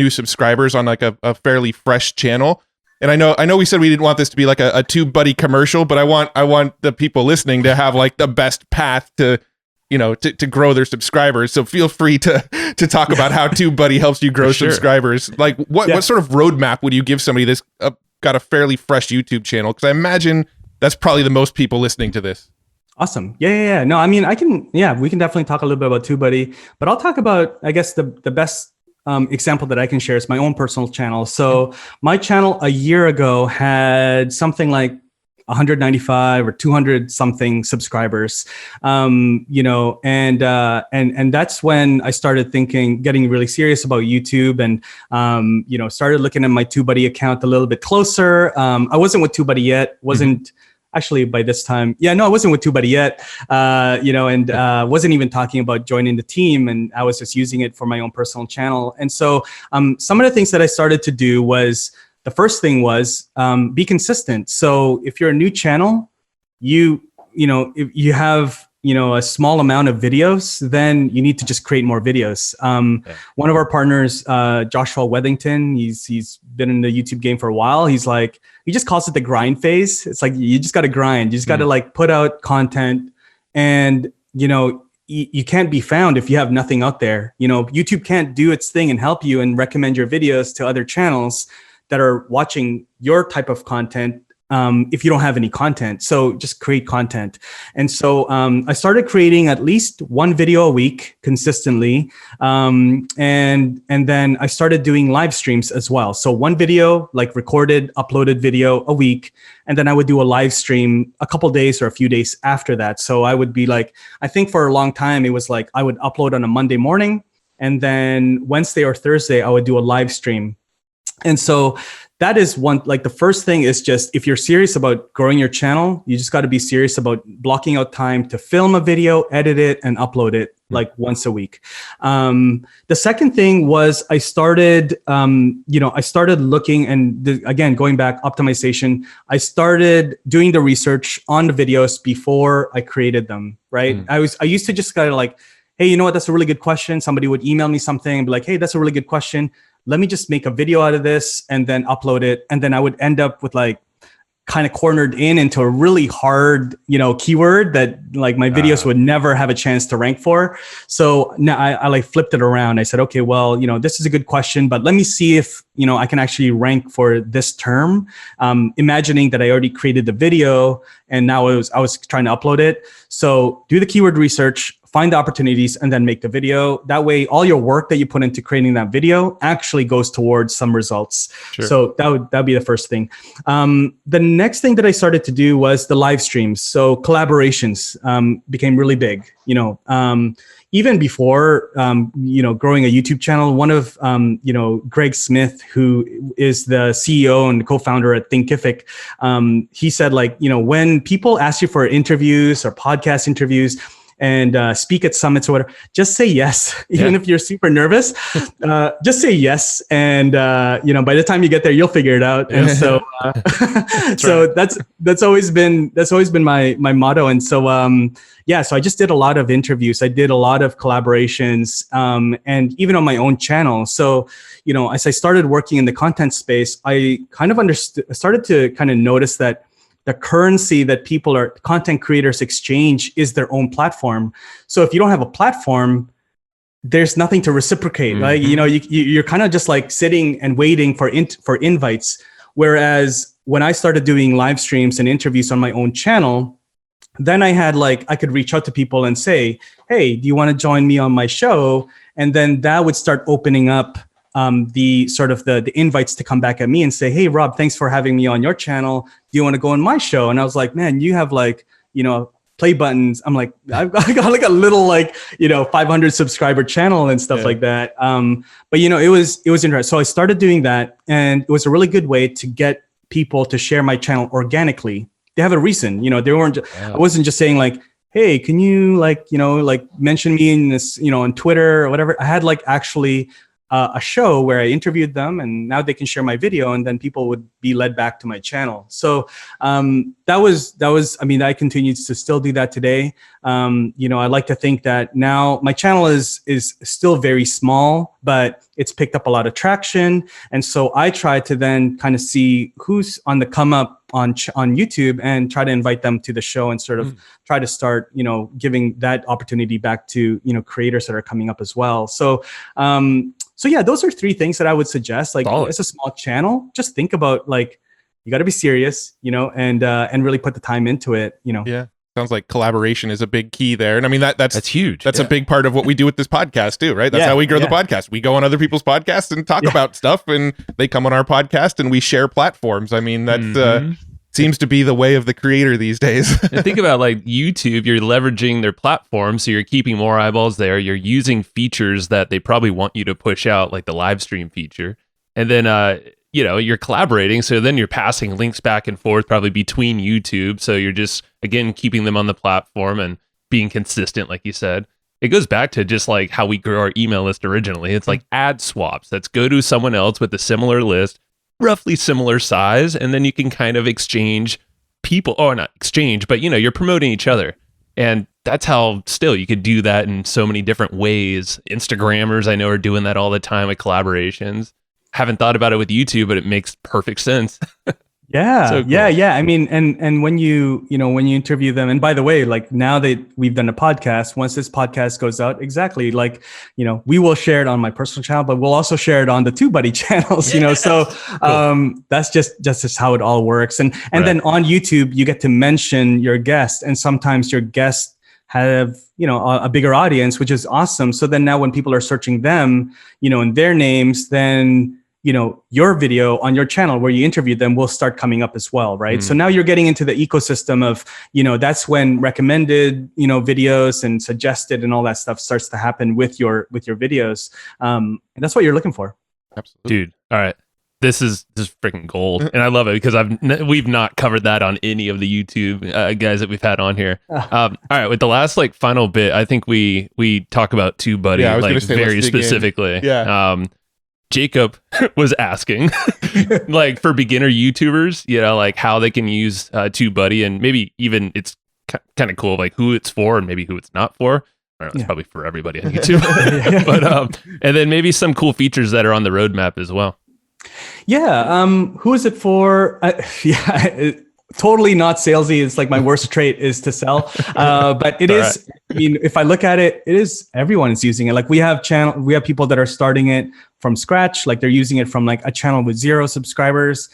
subscribers on like a fairly fresh channel. And I know we said we didn't want this to be like a TubeBuddy commercial, but I want the people listening to have like the best path to grow their subscribers. So feel free to talk about how TubeBuddy helps you grow subscribers. Like what sort of roadmap would you give somebody that's got a fairly fresh YouTube channel? Because I imagine that's probably the most people listening to this. Awesome. Yeah. No, I mean, we can definitely talk a little bit about TubeBuddy, but I'll talk about, I guess, the best example that I can share is my own personal channel. So my channel a year ago had something like 195 or 200 something subscribers, and that's when I started getting really serious about YouTube and, started looking at my TubeBuddy account a little bit closer. I wasn't with TubeBuddy yet, actually by this time. I wasn't with TubeBuddy yet, wasn't even talking about joining the team. And I was just using it for my own personal channel. And so some of the things that I started to do was, the first thing was be consistent. So if you're a new channel, if you have a small amount of videos, then you need to just create more videos. One of our partners, Joshua Wethington, he's been in the YouTube game for a while. He just calls it the grind phase. It's like you just got to grind. You just got to like put out content, and you can't be found if you have nothing out there. YouTube can't do its thing and help you and recommend your videos to other channels that are watching your type of content if you don't have any content. So just create content. And so I started creating at least one video a week consistently. And then I started doing live streams as well. So one video, like recorded, uploaded video a week. And then I would do a live stream a couple days or a few days after that. So I would be like, I think for a long time, it was like I would upload on a Monday morning. And then Wednesday or Thursday, I would do a live stream. And so that is one, like the first thing is just, if you're serious about growing your channel, you just got to be serious about blocking out time to film a video, edit it, and upload it like once a week. The second thing was I started looking and again, going back, optimization, I started doing the research on the videos before I created them, right? I used to just kind of like, hey, you know what? That's a really good question. Somebody would email me something and be like, hey, that's a really good question. Let me just make a video out of this and then upload it. And then I would end up with like kind of cornered into a really hard, keyword that like my videos would never have a chance to rank for. So now I like flipped it around. I said, okay, well, this is a good question, but let me see if I can actually rank for this term, imagining that I already created the video and now I was trying to upload it. So do the keyword research, find the opportunities, and then make the video. That way, all your work that you put into creating that video actually goes towards some results. Sure. So that'd be the first thing. The next thing that I started to do was the live streams. So collaborations became really big. Even before, growing a YouTube channel, one of, Greg Smith, who is the CEO and co-founder at Thinkific, he said, when people ask you for interviews or podcast interviews and speak at summits or whatever, just say yes. Even if you're super nervous, just say yes. And, by the time you get there, you'll figure it out. And so, that's always been my motto. And so, so I just did a lot of interviews. I did a lot of collaborations, and even on my own channel. So, as I started working in the content space, I kind of started to kind of notice that the currency that content creators exchange is their own platform. So if you don't have a platform, there's nothing to reciprocate. Right? You're kind of just like sitting and waiting for invites. Whereas when I started doing live streams and interviews on my own channel, then I had I could reach out to people and say, hey, do you want to join me on my show? And then that would start opening up the invites to come back at me and say, hey, Rob, thanks for having me on your channel. Do you want to go on my show? And I was like, man, you have play buttons. I'm like, I've got a little 500 subscriber channel and stuff like that. But it was interesting. So I started doing that, and it was a really good way to get people to share my channel organically. They have a reason, they weren't, I wasn't just saying hey, can you mention me in this, on Twitter or whatever. I had actually a show where I interviewed them, and now they can share my video, and then people would be led back to my channel. So that was, I continue to still do that today. I like to think that now my channel is still very small, but it's picked up a lot of traction. And so I try to then kind of see who's on the come up on YouTube and try to invite them to the show and sort of try to start, giving that opportunity back to, creators that are coming up as well. So those are three things that I would suggest. It's a small channel. Just think about you got to be serious, and really put the time into it, Yeah. Sounds like collaboration is a big key there. And that's huge. That's a big part of what we do with this podcast too, right? That's how we grow the podcast. We go on other people's podcasts and talk about stuff, and they come on our podcast and we share platforms. That seems to be the way of the creator these days. And think about YouTube, you're leveraging their platform, so you're keeping more eyeballs there. You're using features that they probably want you to push out, like the live stream feature. And then, you're collaborating. So then you're passing links back and forth, probably between YouTube. So you're just, again, keeping them on the platform and being consistent, like you said. It goes back to just how we grew our email list originally. It's like ad swaps. Let's go to someone else with a similar list, roughly similar size, and then you can kind of exchange people, or not exchange, but you're promoting each other. And that's how still you could do that in so many different ways. Instagrammers I know are doing that all the time with collaborations. Haven't thought about it with YouTube, but it makes perfect sense. Yeah. So cool. Yeah. And when you interview them, and by the way, now that we've done a podcast, once this podcast goes out, exactly, we will share it on my personal channel, but we'll also share it on the TubeBuddy channels, so cool. That's just how it all works. And then on YouTube, you get to mention your guest, and sometimes your guests have, a bigger audience, which is awesome. So then now when people are searching them, in their names, then your video on your channel where you interviewed them will start coming up as well, right? So now you're getting into the ecosystem of, that's when recommended, videos and suggested and all that stuff starts to happen with your videos. And that's what you're looking for. Absolutely. Dude, all right. This is freaking gold. And I love it because we've not covered that on any of the YouTube guys that we've had on here. All right. With the last final bit, I think we talk about TubeBuddy very specifically. Jacob was asking for beginner YouTubers, how they can use TubeBuddy, and maybe even it's kind of cool, who it's for and maybe who it's not for. I don't know, it's probably for everybody on YouTube. But and then maybe some cool features that are on the roadmap as well. Yeah. Who is it for? totally not salesy. It's like my worst trait is to sell. But it is, I mean, if I look at it, it is, everyone is using it. Like we have people that are starting it from scratch. Like they're using it from like a channel with 0 subscribers.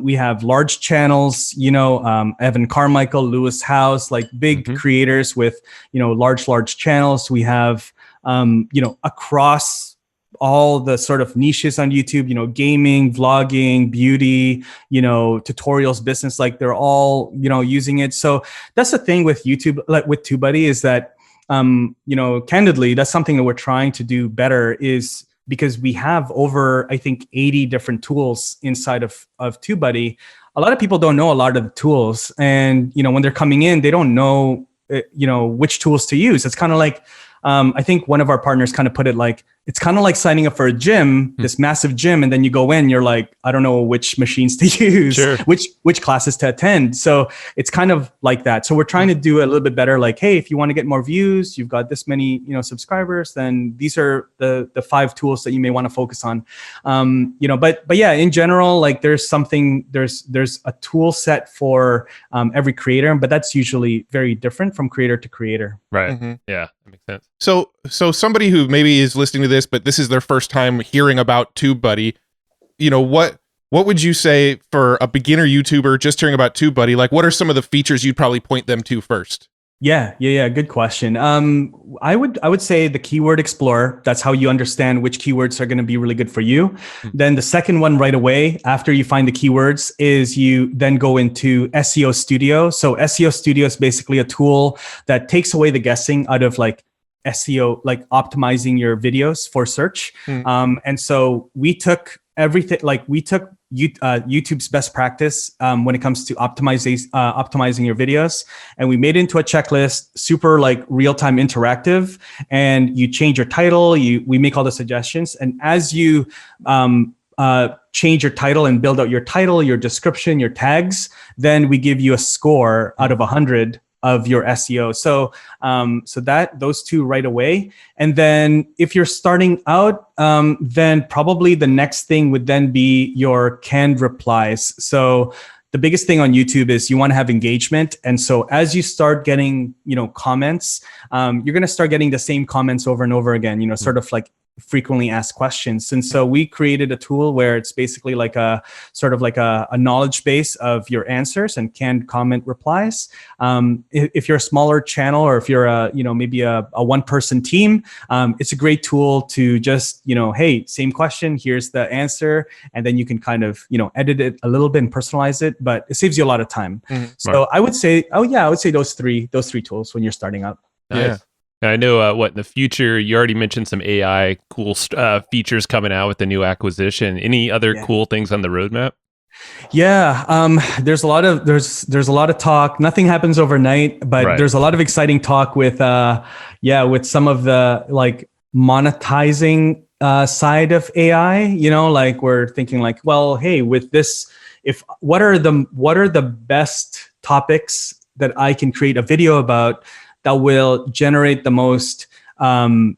We have large channels, Evan Carmichael, Lewis House, like big creators with, large channels. We have, across all the sort of niches on YouTube, gaming, vlogging, beauty, tutorials, business, like they're all, using it. So that's the thing with YouTube, like with TubeBuddy, is that, candidly, that's something that we're trying to do better, is because we have over, I think, 80 different tools inside of TubeBuddy. A lot of people don't know a lot of the tools. And, when they're coming in, they don't know, which tools to use. It's kind of like, I think one of our partners kind of put it like, it's kind of like signing up for a gym, this massive gym, and then you go in, you're like, I don't know which machines to use, which classes to attend. So it's kind of like that. So we're trying to do a little bit better. Like, hey, if you want to get more views, you've got this many, subscribers, then these are the 5 tools that you may want to focus on. But yeah, in general, like there's a tool set for every creator, but that's usually very different from creator to creator. Right. Yeah, that makes sense. So somebody who maybe is listening to this, but this is their first time hearing about TubeBuddy, what would you say for a beginner YouTuber just hearing about TubeBuddy? Like, what are some of the features you'd probably point them to first? Yeah. Good question. I would say the keyword explorer. That's how you understand which keywords are going to be really good for you. Then the second one right away after you find the keywords is you then go into Seo Studio. So Seo Studio is basically a tool that takes away the guessing out of like SEO, like optimizing your videos for search. And so we took everything, like we took YouTube's best practice when it comes to optimizing your videos, and we made it into a checklist, super like real-time interactive, and you change your title, we make all the suggestions, and as you change your title and build out your title, your description, your tags, then we give you a score out of 100 of your SEO. So those 2 right away. And then if you're starting out, then probably the next thing would then be your canned replies. So the biggest thing on YouTube is you want to have engagement. And so as you start getting, comments, you're going to start getting the same comments over and over again, sort of like frequently asked questions. And so we created a tool where it's basically like a sort of like a knowledge base of your answers and canned comment replies. If you're a smaller channel, or if you're maybe a 1-person team, it's a great tool to just, hey, same question, here's the answer. And then you can kind of, edit it a little bit and personalize it, but it saves you a lot of time. So I would say, those three tools when you're starting out. Nice. Yeah. I know in the future, you already mentioned some AI cool features coming out with the new acquisition. Any other cool things on the roadmap? Yeah, there's a lot of talk. Nothing happens overnight, but there's a lot of exciting talk with some of the like monetizing side of AI. Like we're thinking like, well, hey, with this, what are the best topics that I can create a video about that will generate the most, AdSense.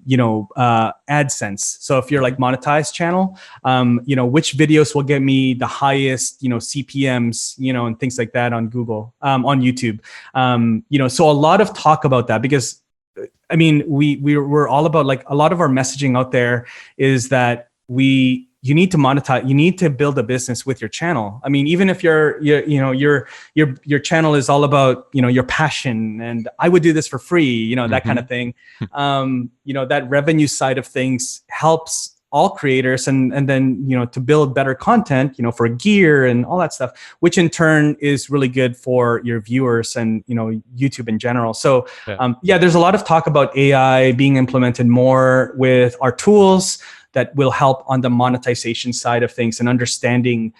So if you're like monetized channel, which videos will get me the highest, CPMs, and things like that on Google, on YouTube. So a lot of talk about that, because I mean, we're all about, like, a lot of our messaging out there is that you need to monetize. You need to build a business with your channel. I mean, even if your channel is all about, your passion, and I would do this for free, that kind of thing. That revenue side of things helps all creators, and then, to build better content, for gear and all that stuff, which in turn is really good for your viewers and, YouTube in general. So, there's a lot of talk about AI being implemented more with our tools that will help on the monetization side of things, and understanding,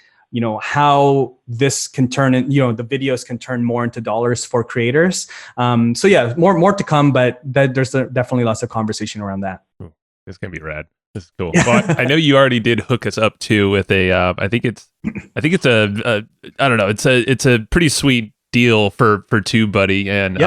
how this can turn in, the videos can turn more into dollars for creators. More to come, but there's definitely lots of conversation around that. Ooh, this is gonna be rad. This is cool. Well, I know you already did hook us up too with a. I think it's a. I don't know. It's a pretty sweet deal for TubeBuddy, and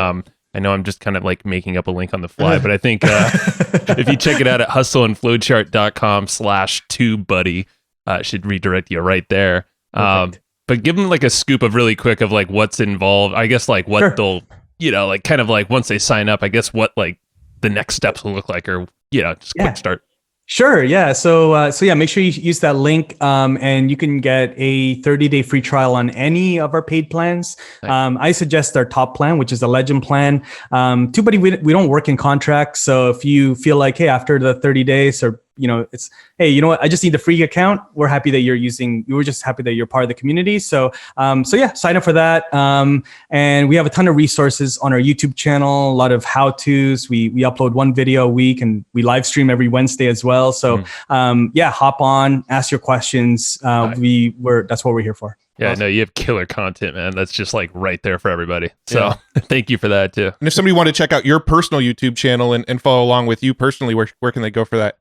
I know I'm just kind of like making up a link on the fly, but I think if you check it out at hustleandflowchart.com/TubeBuddy, it should redirect you right there. But But give them like a scoop of really quick of like what's involved. I guess like what they'll, like kind of like once they sign up, I guess what like the next steps will look like, or just quick start. Sure. Yeah. So make sure you use that link, and you can get a 30-day free trial on any of our paid plans. Nice. I suggest our top plan, which is the Legend plan. TubeBuddy, we don't work in contracts. So if you feel like, hey, after the 30 days or, it's, hey, you know what, I just need the free account. We're happy that we're just happy that you're part of the community. So sign up for that. And we have a ton of resources on our YouTube channel, a lot of how-tos. We upload one video a week and we live stream every Wednesday as well. So hop on, ask your questions. That's what we're here for. Yeah, no, you have killer content, man. That's just like right there for everybody. So thank you for that too. And if somebody wanted to check out your personal YouTube channel and follow along with you personally, where can they go for that?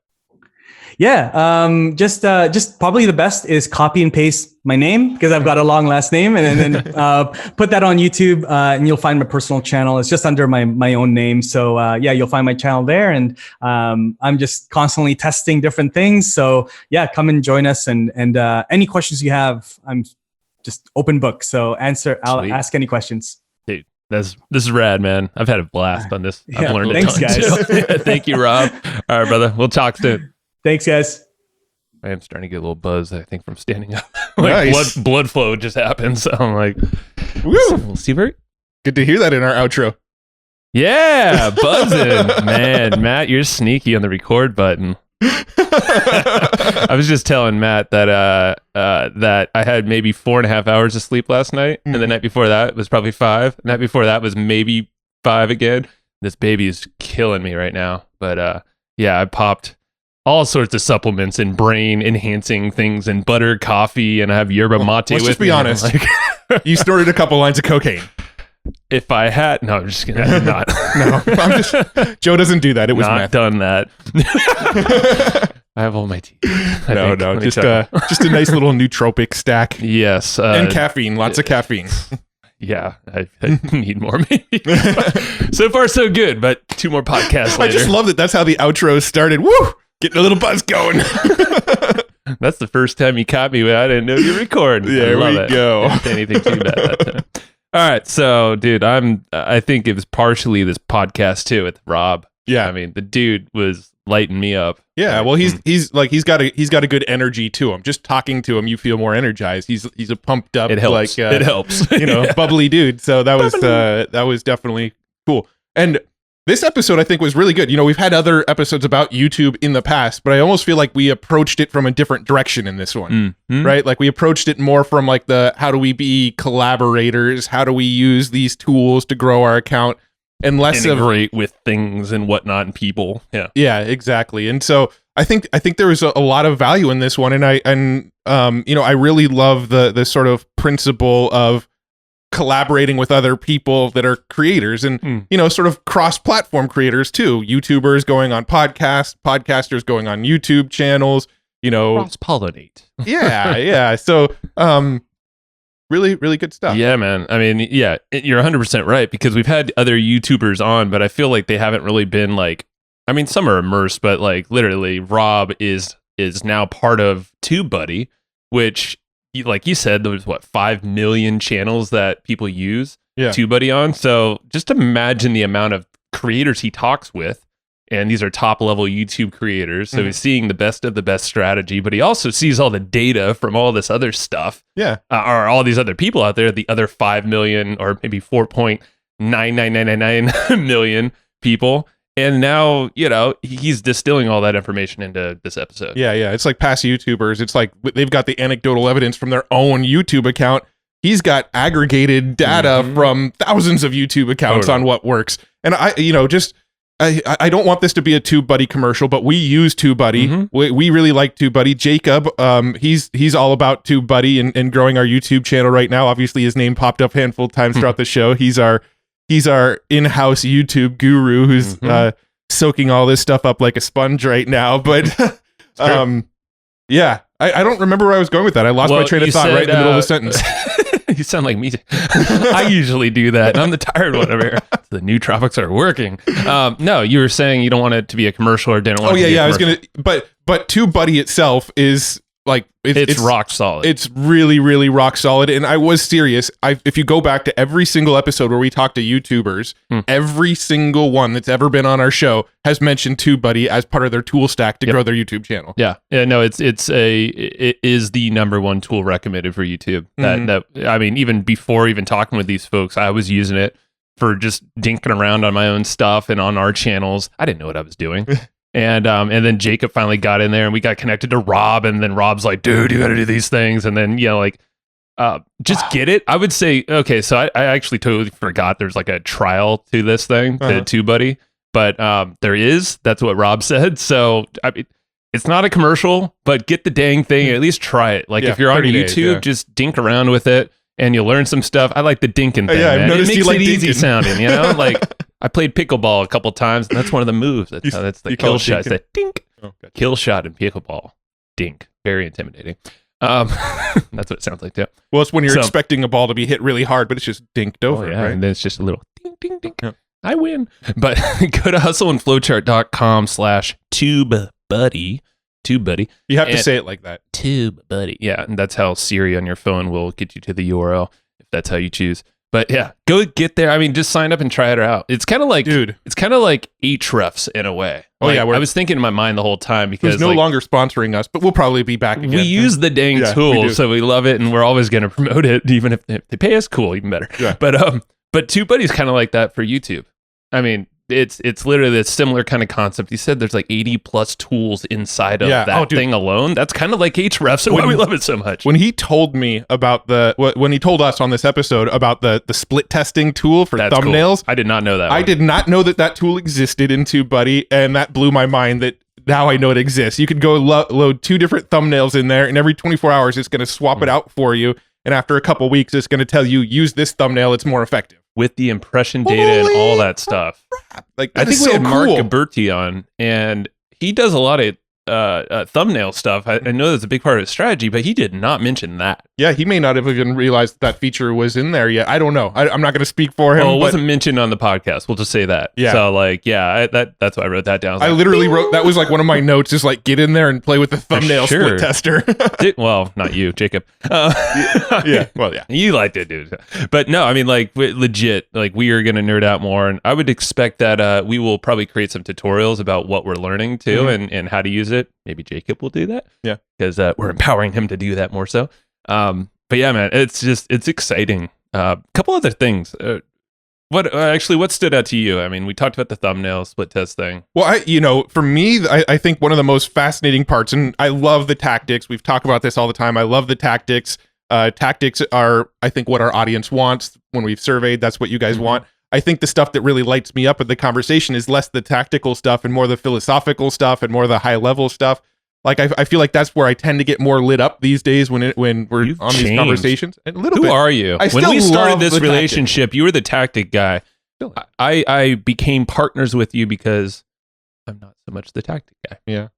Yeah, just probably the best is copy and paste my name, because I've got a long last name, and then put that on YouTube, and you'll find my personal channel. It's just under my own name. So you'll find my channel there, and I'm just constantly testing different things. So come and join us, and any questions you have, I'm just open book. So I'll ask any questions. Dude, this is rad, man. I've had a blast on this. I've learned thanks, a ton. Guys. Thank you, Rob. All right, brother. We'll talk soon. Thanks, guys. I am starting to get a little buzz, I think, from standing up. Nice. blood flow just happened. So I'm like, woo! We'll see where. Good to hear that in our outro. Yeah, buzzing. Man, Matt, you're sneaky on the record button. I was just telling Matt that that I had maybe 4.5 hours of sleep last night, and the night before that was probably 5. The night before that was maybe 5 again. This baby is killing me right now, but I popped all sorts of supplements and brain enhancing things and butter coffee, and I have yerba mate with me. Let's just be honest. You snorted a couple lines of cocaine. If I had, no, I'm just kidding. I did not. No, Joe doesn't do that. It was not meth. done that. I have all my teeth. Just a nice little nootropic stack. Yes, and caffeine, lots of caffeine. Yeah, I need more maybe. So far, so good, but 2 more podcasts later. I just love that. That's how the outro started. Woo! Getting a little buzz going. That's the first time you caught me when I didn't know you were recording. There we go. Didn't say anything too bad that time. All right, so dude, I think it was partially this podcast too with Rob. Yeah, I mean the dude was lighting me up. Yeah, well he's got a good energy to him. Just talking to him, you feel more energized. He's a pumped up. It helps. It helps. Bubbly dude. So that was definitely cool. And this episode, I think, was really good. We've had other episodes about YouTube in the past, but I almost feel like we approached it from a different direction in this one, right? Like we approached it more from like how do we be collaborators? How do we use these tools to grow our account? And less integrate with things and whatnot and people. Yeah, exactly. And so I think there was a lot of value in this one, and I really love the sort of principle of collaborating with other people that are creators and sort of cross-platform creators too. YouTubers going on podcasts, podcasters going on YouTube channels, cross-pollinate. Yeah. So really, really good stuff. Yeah, man. I mean, yeah, you're 100% right, because we've had other YouTubers on, but I feel like they haven't really been like, I mean, some are immersed, but like literally Rob is now part of TubeBuddy, which, like you said, there's 5 million channels that people use TubeBuddy on. So just imagine the amount of creators he talks with, and these are top level YouTube creators. So he's seeing the best of the best strategy, but he also sees all the data from all this other stuff. Yeah, or all these other people out there, the other 5 million or maybe 4.99999 million people. And now, he's distilling all that information into this episode. Yeah. It's like past YouTubers. It's like they've got the anecdotal evidence from their own YouTube account. He's got aggregated data from thousands of YouTube accounts on what works. And I don't want this to be a TubeBuddy commercial, but we use TubeBuddy. We really like TubeBuddy. Jacob, he's all about TubeBuddy and growing our YouTube channel right now. Obviously, his name popped up a handful of times throughout the show. He's our in-house YouTube guru who's soaking all this stuff up like a sponge right now. But I don't remember where I was going with that. I lost my train of thought right in the middle of the sentence. You sound like me. I usually do that. I'm the tired one over here. The nootropics are working. No, you were saying you don't want it to be a commercial or didn't want it to be a commercial. I was going to, but TubeBuddy itself is like it's rock solid. It's really, really rock solid. And I was serious. If you go back to every single episode where we talk to YouTubers, every single one that's ever been on our show has mentioned TubeBuddy as part of their tool stack to grow their YouTube channel. Yeah. No, it is the number one tool recommended for YouTube. That I mean, even before even talking with these folks, I was using it for just dinking around on my own stuff and on our channels. I didn't know what I was doing. And then Jacob finally got in there and we got connected to Rob, and then Rob's like, dude, you got to do these things. And then, just get it. I would say, okay, so I actually totally forgot there's like a trial to this thing, to TubeBuddy, but that's what Rob said. So I mean, it's not a commercial, but get the dang thing, at least try it. Like if you're on YouTube, just dink around with it and you'll learn some stuff. I like the dinking thing, I've man. noticed It makes you like it easy dinking. sounding, like I played pickleball a couple times, and that's one of the moves. That's the kill shot. It's the dink. Oh, gotcha. Kill shot in pickleball. Dink. Very intimidating. That's what it sounds like too. Well, it's when you're expecting a ball to be hit really hard, but it's just dinked over, right? And then it's just a little ding, ding, ding. Yeah. I win. But go to hustleandflowchart.com/TubeBuddy. TubeBuddy. You have to say it like that. TubeBuddy. Yeah, and that's how Siri on your phone will get you to the URL if that's how you choose. But yeah, go get there. I mean, just sign up and try it out. It's kind of like, it's kind of like Ahrefs in a way. Like, I was thinking in my mind the whole time because it's no longer sponsoring us, but we'll probably be back again. We use the dang tool, so we love it, and we're always going to promote it, even if they pay us. Cool, even better. Yeah. But TubeBuddy's kind of like that for YouTube. I mean, it's literally a similar kind of concept. You said there's like 80 plus tools inside of that thing alone. That's kind of like Ahrefs, and why we love it so much. When he told me about when he told us on this episode about the split testing tool for thumbnails, cool. I did not know that. I did not know that tool existed in TubeBuddy, and that blew my mind that now I know it exists. You could go load 2 different thumbnails in there, and every 24 hours it's going to swap it out for you. And after a couple weeks, it's going to tell you, use this thumbnail, it's more effective. With the impression data and all that stuff. Like, I think we had Mark Gaberti on, and he does a lot of thumbnail stuff. I know that's a big part of his strategy, but he did not mention that. Yeah, he may not have even realized that feature was in there yet. I don't know. I'm not going to speak for him. Well, it wasn't mentioned on the podcast. We'll just say that. Yeah. So, that's why I wrote that down. I literally wrote, that was like one of my notes, is like, get in there and play with the thumbnail split tester. Well, not you, Jacob. Yeah. Well, yeah. You liked it, dude. But no, I mean, like, legit, like, we are going to nerd out more. And I would expect that we will probably create some tutorials about what we're learning, too, and how to use it. Maybe Jacob will do that. Yeah. Because we're empowering him to do that more so. But yeah, man, it's exciting. Couple other things. What stood out to you? I mean, we talked about the thumbnail split test thing. Well, for me, I think one of the most fascinating parts, and I love the tactics. We've talked about this all the time. I love the tactics. Tactics are, I think, what our audience wants. When we've surveyed, that's what you guys want. I think the stuff that really lights me up at the conversation is less the tactical stuff and more the philosophical stuff and more the high level stuff. Like, I feel like that's where I tend to get more lit up these days when we're You've on changed. these conversations. A little Who bit. are you? When we started this relationship, you were the tactic guy. I became partners with you because I'm not so much the tactic guy. Yeah.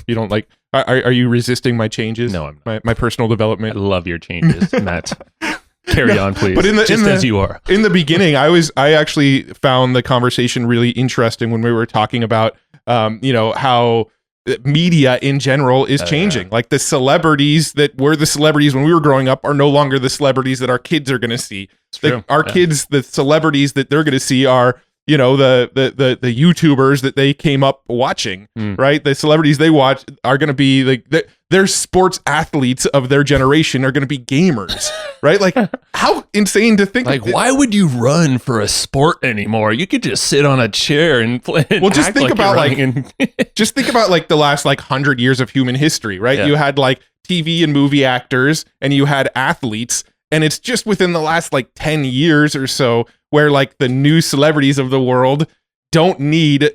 You don't like, are you resisting my changes? No, I'm not. My personal development. I love your changes, Matt. Carry on, please. But as you are. In the beginning, I actually found the conversation really interesting when we were talking about, how media in general is changing. Like, the celebrities that were the celebrities when we were growing up are no longer the celebrities that our kids are going to see. Our kids, the celebrities that they're going to see are, the YouTubers that they came up watching, right? The celebrities they watch are going to be like, they're sports athletes of their generation are going to be gamers, right? Like, how insane to think. Like, why would you run for a sport anymore? You could just sit on a chair and play. Well, just think about just think about like the last 100 years of human history, right? Yeah. You had like TV and movie actors, and you had athletes. And it's just within the last 10 years or so where the new celebrities of the world don't need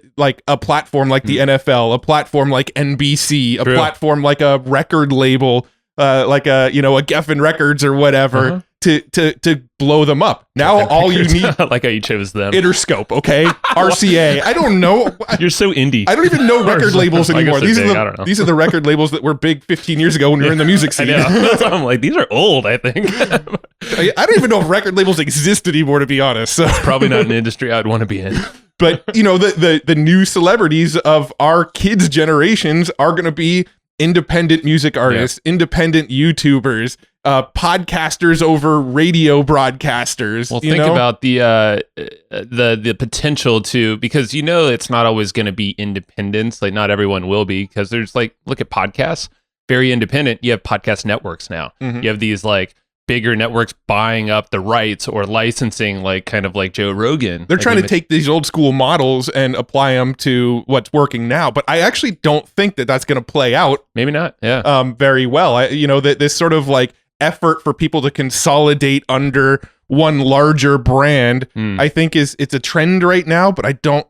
a platform like the NFL, a platform like NBC, a platform like a record label, like a Geffen Records or whatever to blow them up. Now all you need, like how you chose them, Interscope, okay, RCA. I don't know. You're so indie. I don't even know record labels anymore. These are the record labels that were big 15 years ago when we were in the music scene. I'm like, these are old, I think. I don't even know if record labels exist anymore, to be honest. So. It's probably not an industry I'd want to be in. But the new celebrities of our kids' generations are going to be independent music artists, independent YouTubers, podcasters over radio broadcasters. Well, think about the potential to, because it's not always going to be independence. Like not everyone will be, because there's like, look at podcasts, very independent. You have podcast networks now. You have these like bigger networks buying up the rights or licensing, like kind of like Joe Rogan. They're trying to take these old school models and apply them to what's working now. But I actually don't think that that's going to play out. Maybe not. Yeah. Very well. This sort of like effort for people to consolidate under one larger brand, I think it's a trend right now, but I don't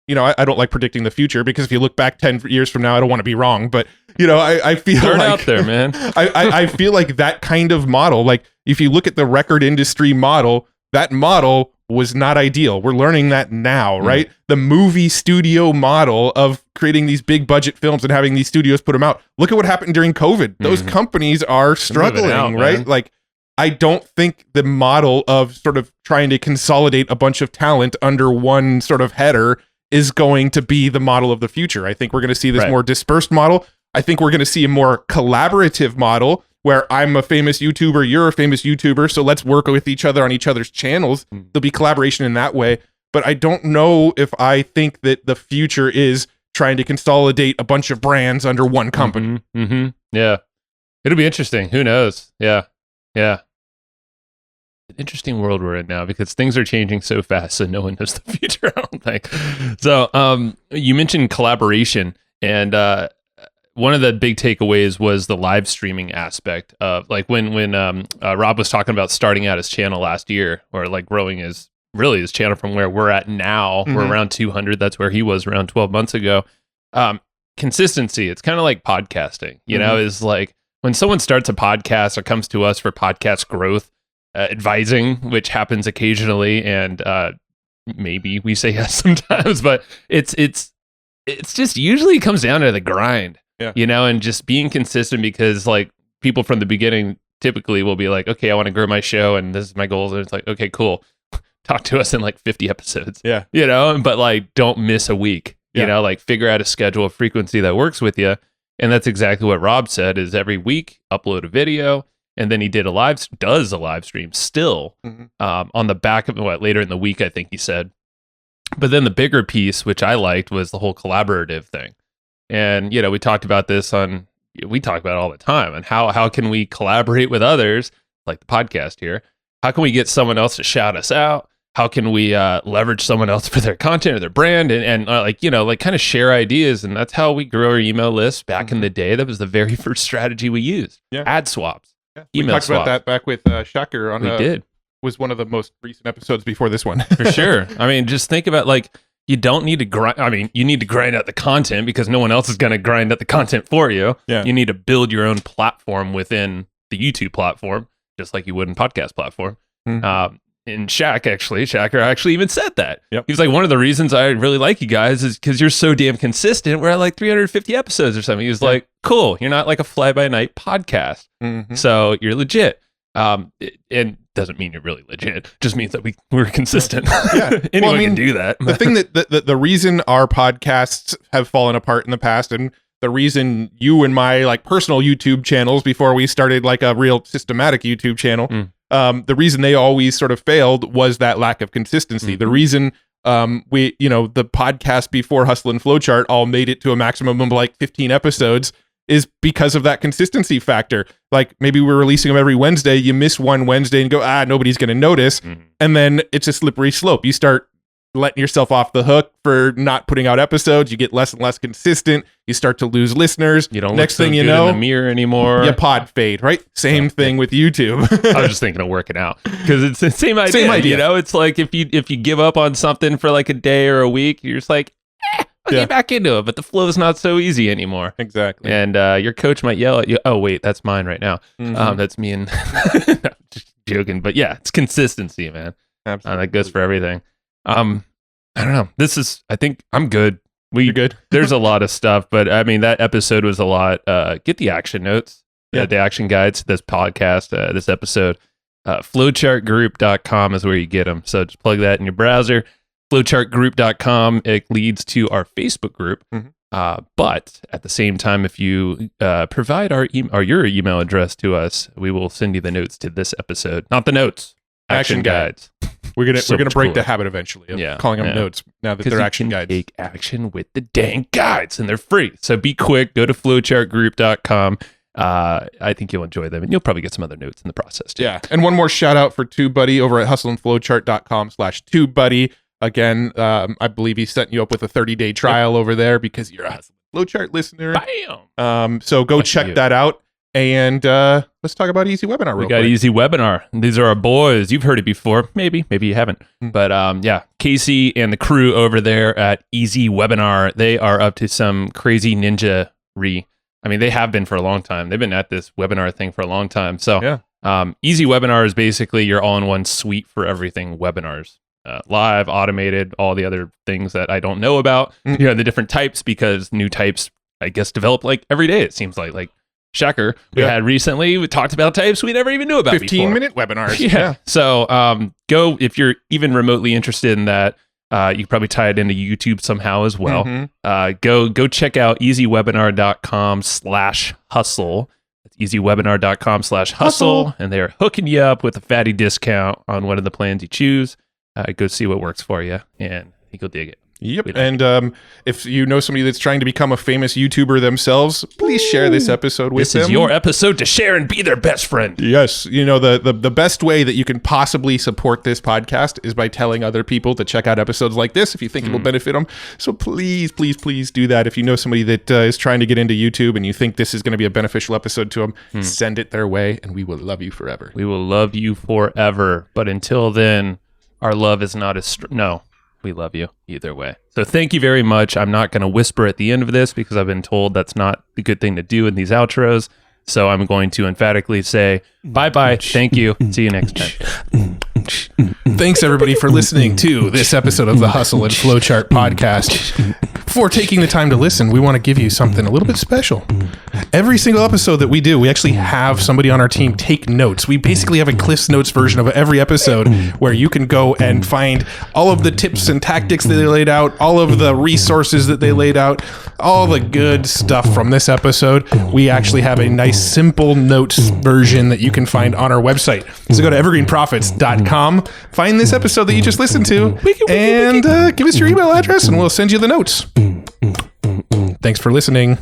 like predicting the future, because if you look back 10 years from now, I don't want to be wrong, but I feel Turn like out there, man. I feel like that kind of model, like if you look at the record industry model, that model was not ideal. We're learning that now, right? The movie studio model of creating these big budget films and having these studios put them out. Look at what happened during COVID. Those companies are struggling, out, right? Like, I don't think the model of sort of trying to consolidate a bunch of talent under one sort of header is going to be the model of the future. I think we're going to see this more dispersed model. I think we're going to see a more collaborative model where I'm a famous YouTuber, you're a famous YouTuber, so let's work with each other on each other's channels. There'll be collaboration in that way. But I don't know if I think that the future is trying to consolidate a bunch of brands under one company. Yeah. It'll be interesting. Who knows? Yeah. An interesting world we're in now, because things are changing so fast, so no one knows the future, I don't think. So you mentioned collaboration, and one of the big takeaways was the live streaming aspect of, like, when Rob was talking about starting out his channel last year, or like growing his channel from where we're at now. We're around 200. That's where he was around 12 months ago. Consistency. It's kind of like podcasting, is like when someone starts a podcast or comes to us for podcast growth advising, which happens occasionally, and maybe we say yes sometimes, but it's just usually comes down to the grind. And just being consistent, because like people from the beginning typically will be like, okay, I want to grow my show and this is my goals. And it's like, okay, cool. Talk to us in like 50 episodes. But like, don't miss a week, like figure out a schedule of frequency that works with you. And that's exactly what Rob said, is every week upload a video. And then he does a live stream still on the back of later in the week, I think he said. But then the bigger piece, which I liked, was the whole collaborative thing. And, we talked about this we talk about it all the time, and how can we collaborate with others, like the podcast here? How can we get someone else to shout us out? How can we leverage someone else for their content or their brand, and kind of share ideas? And that's how we grew our email list back in the day. That was the very first strategy we used. Ad swaps. We talked about that back with Shaker on. We did. Was one of the most recent episodes before this one. For sure. I mean, just think about, like, you don't need to grind. I mean, you need to grind out the content, because no one else is going to grind out the content for you. You need to build your own platform within the YouTube platform, just like you would in podcast platform. And Shaker actually even said that. He's like, one of the reasons I really like you guys is because you're so damn consistent. We're at like 350 episodes or something. He was like, cool. You're not like a fly-by-night podcast. So you're legit. And doesn't mean you're really legit. It just means that we're consistent. Anyone can do that. The thing the reason our podcasts have fallen apart in the past, and the reason you and my like personal YouTube channels before we started like a real systematic YouTube channel, the reason they always sort of failed was that lack of consistency. The reason we, the podcast before Hustle and Flowchart all made it to a maximum of like 15 episodes is because of that consistency factor. Like, maybe we're releasing them every Wednesday. You miss one Wednesday and go, nobody's going to notice. And then it's a slippery slope. You start letting yourself off the hook for not putting out episodes. You get less and less consistent. You start to lose listeners. You don't Next look so thing you good know, in the mirror anymore. You pod fade, right? Same thing with YouTube. I was just thinking of working out, because it's the same idea. It's like if you give up on something for like a day or a week, you're just like, I'll get back into it. But the flow is not so easy anymore. Exactly. And your coach might yell at you. Oh, wait, that's mine right now. That's me and no, just joking. But yeah, it's consistency, man. Absolutely. That goes for everything. I don't know. I think I'm good. You're good. There's a lot of stuff, but I mean, that episode was a lot. Get the action notes, the action guides, this podcast, this episode. Flowchartgroup.com is where you get them. So just plug that in your browser. Flowchartgroup.com. It leads to our Facebook group, But at the same time, if you provide your email address to us, we will send you the notes to this episode. Not the notes, action guides. We're gonna break cooler. the habit eventually of calling them notes now that they're action guides. Take action with the dang guides, and they're free. So be quick. Go to flowchartgroup.com. I think you'll enjoy them, and you'll probably get some other notes in the process too. Yeah, and one more shout out for TubeBuddy over at hustleandflowchart.com/TubeBuddy. Again, I believe he set you up with a 30-day trial over there because you're a Hustle and Flowchart listener. Bam! So go check that out. And let's talk about Easy Webinar real quick. We got Easy Webinar. These are our boys. You've heard it before. Maybe you haven't. But Casey and the crew over there at Easy Webinar, they are up to some crazy ninja-ry. I mean, they have been for a long time. They've been at this webinar thing for a long time. So Easy Webinar is basically your all-in-one suite for everything webinars. Live, automated, all the other things that I don't know about. The different types, because new types, I guess, develop like every day, it seems like. Shocker. We had recently, we talked about types we never even knew about 15-minute webinars. Yeah. So go, if you're even remotely interested in that, you can probably tie it into YouTube somehow as well. Go check out easywebinar.com/hustle. That's easywebinar.com/hustle. And they're hooking you up with a fatty discount on one of the plans you choose. Go see what works for you, and I think you'll dig it. Yep. And if you know somebody that's trying to become a famous YouTuber themselves, please share this episode with them. This is your episode to share and be their best friend. Yes. The best way that you can possibly support this podcast is by telling other people to check out episodes like this if you think it will benefit them. So please, please, please do that. If you know somebody that is trying to get into YouTube and you think this is going to be a beneficial episode to them, send it their way, and we will love you forever. We will love you forever. But until then, our love is not as no. We love you either way. So thank you very much. I'm not going to whisper at the end of this because I've been told that's not the good thing to do in these outros. So I'm going to emphatically say bye-bye. Thank you. See you next time. Thanks, everybody, for listening to this episode of the Hustle and Flowchart podcast. Before taking the time to listen, we want to give you something a little bit special. Every single episode that we do, we actually have somebody on our team take notes. We basically have a Cliff's Notes version of every episode where you can go and find all of the tips and tactics that they laid out, all of the resources that they laid out, all the good stuff from this episode. We actually have a nice, simple notes version that you can find on our website. So go to evergreenprofits.com, find this episode that you just listened to, and give us your email address, and we'll send you the notes. Thanks for listening.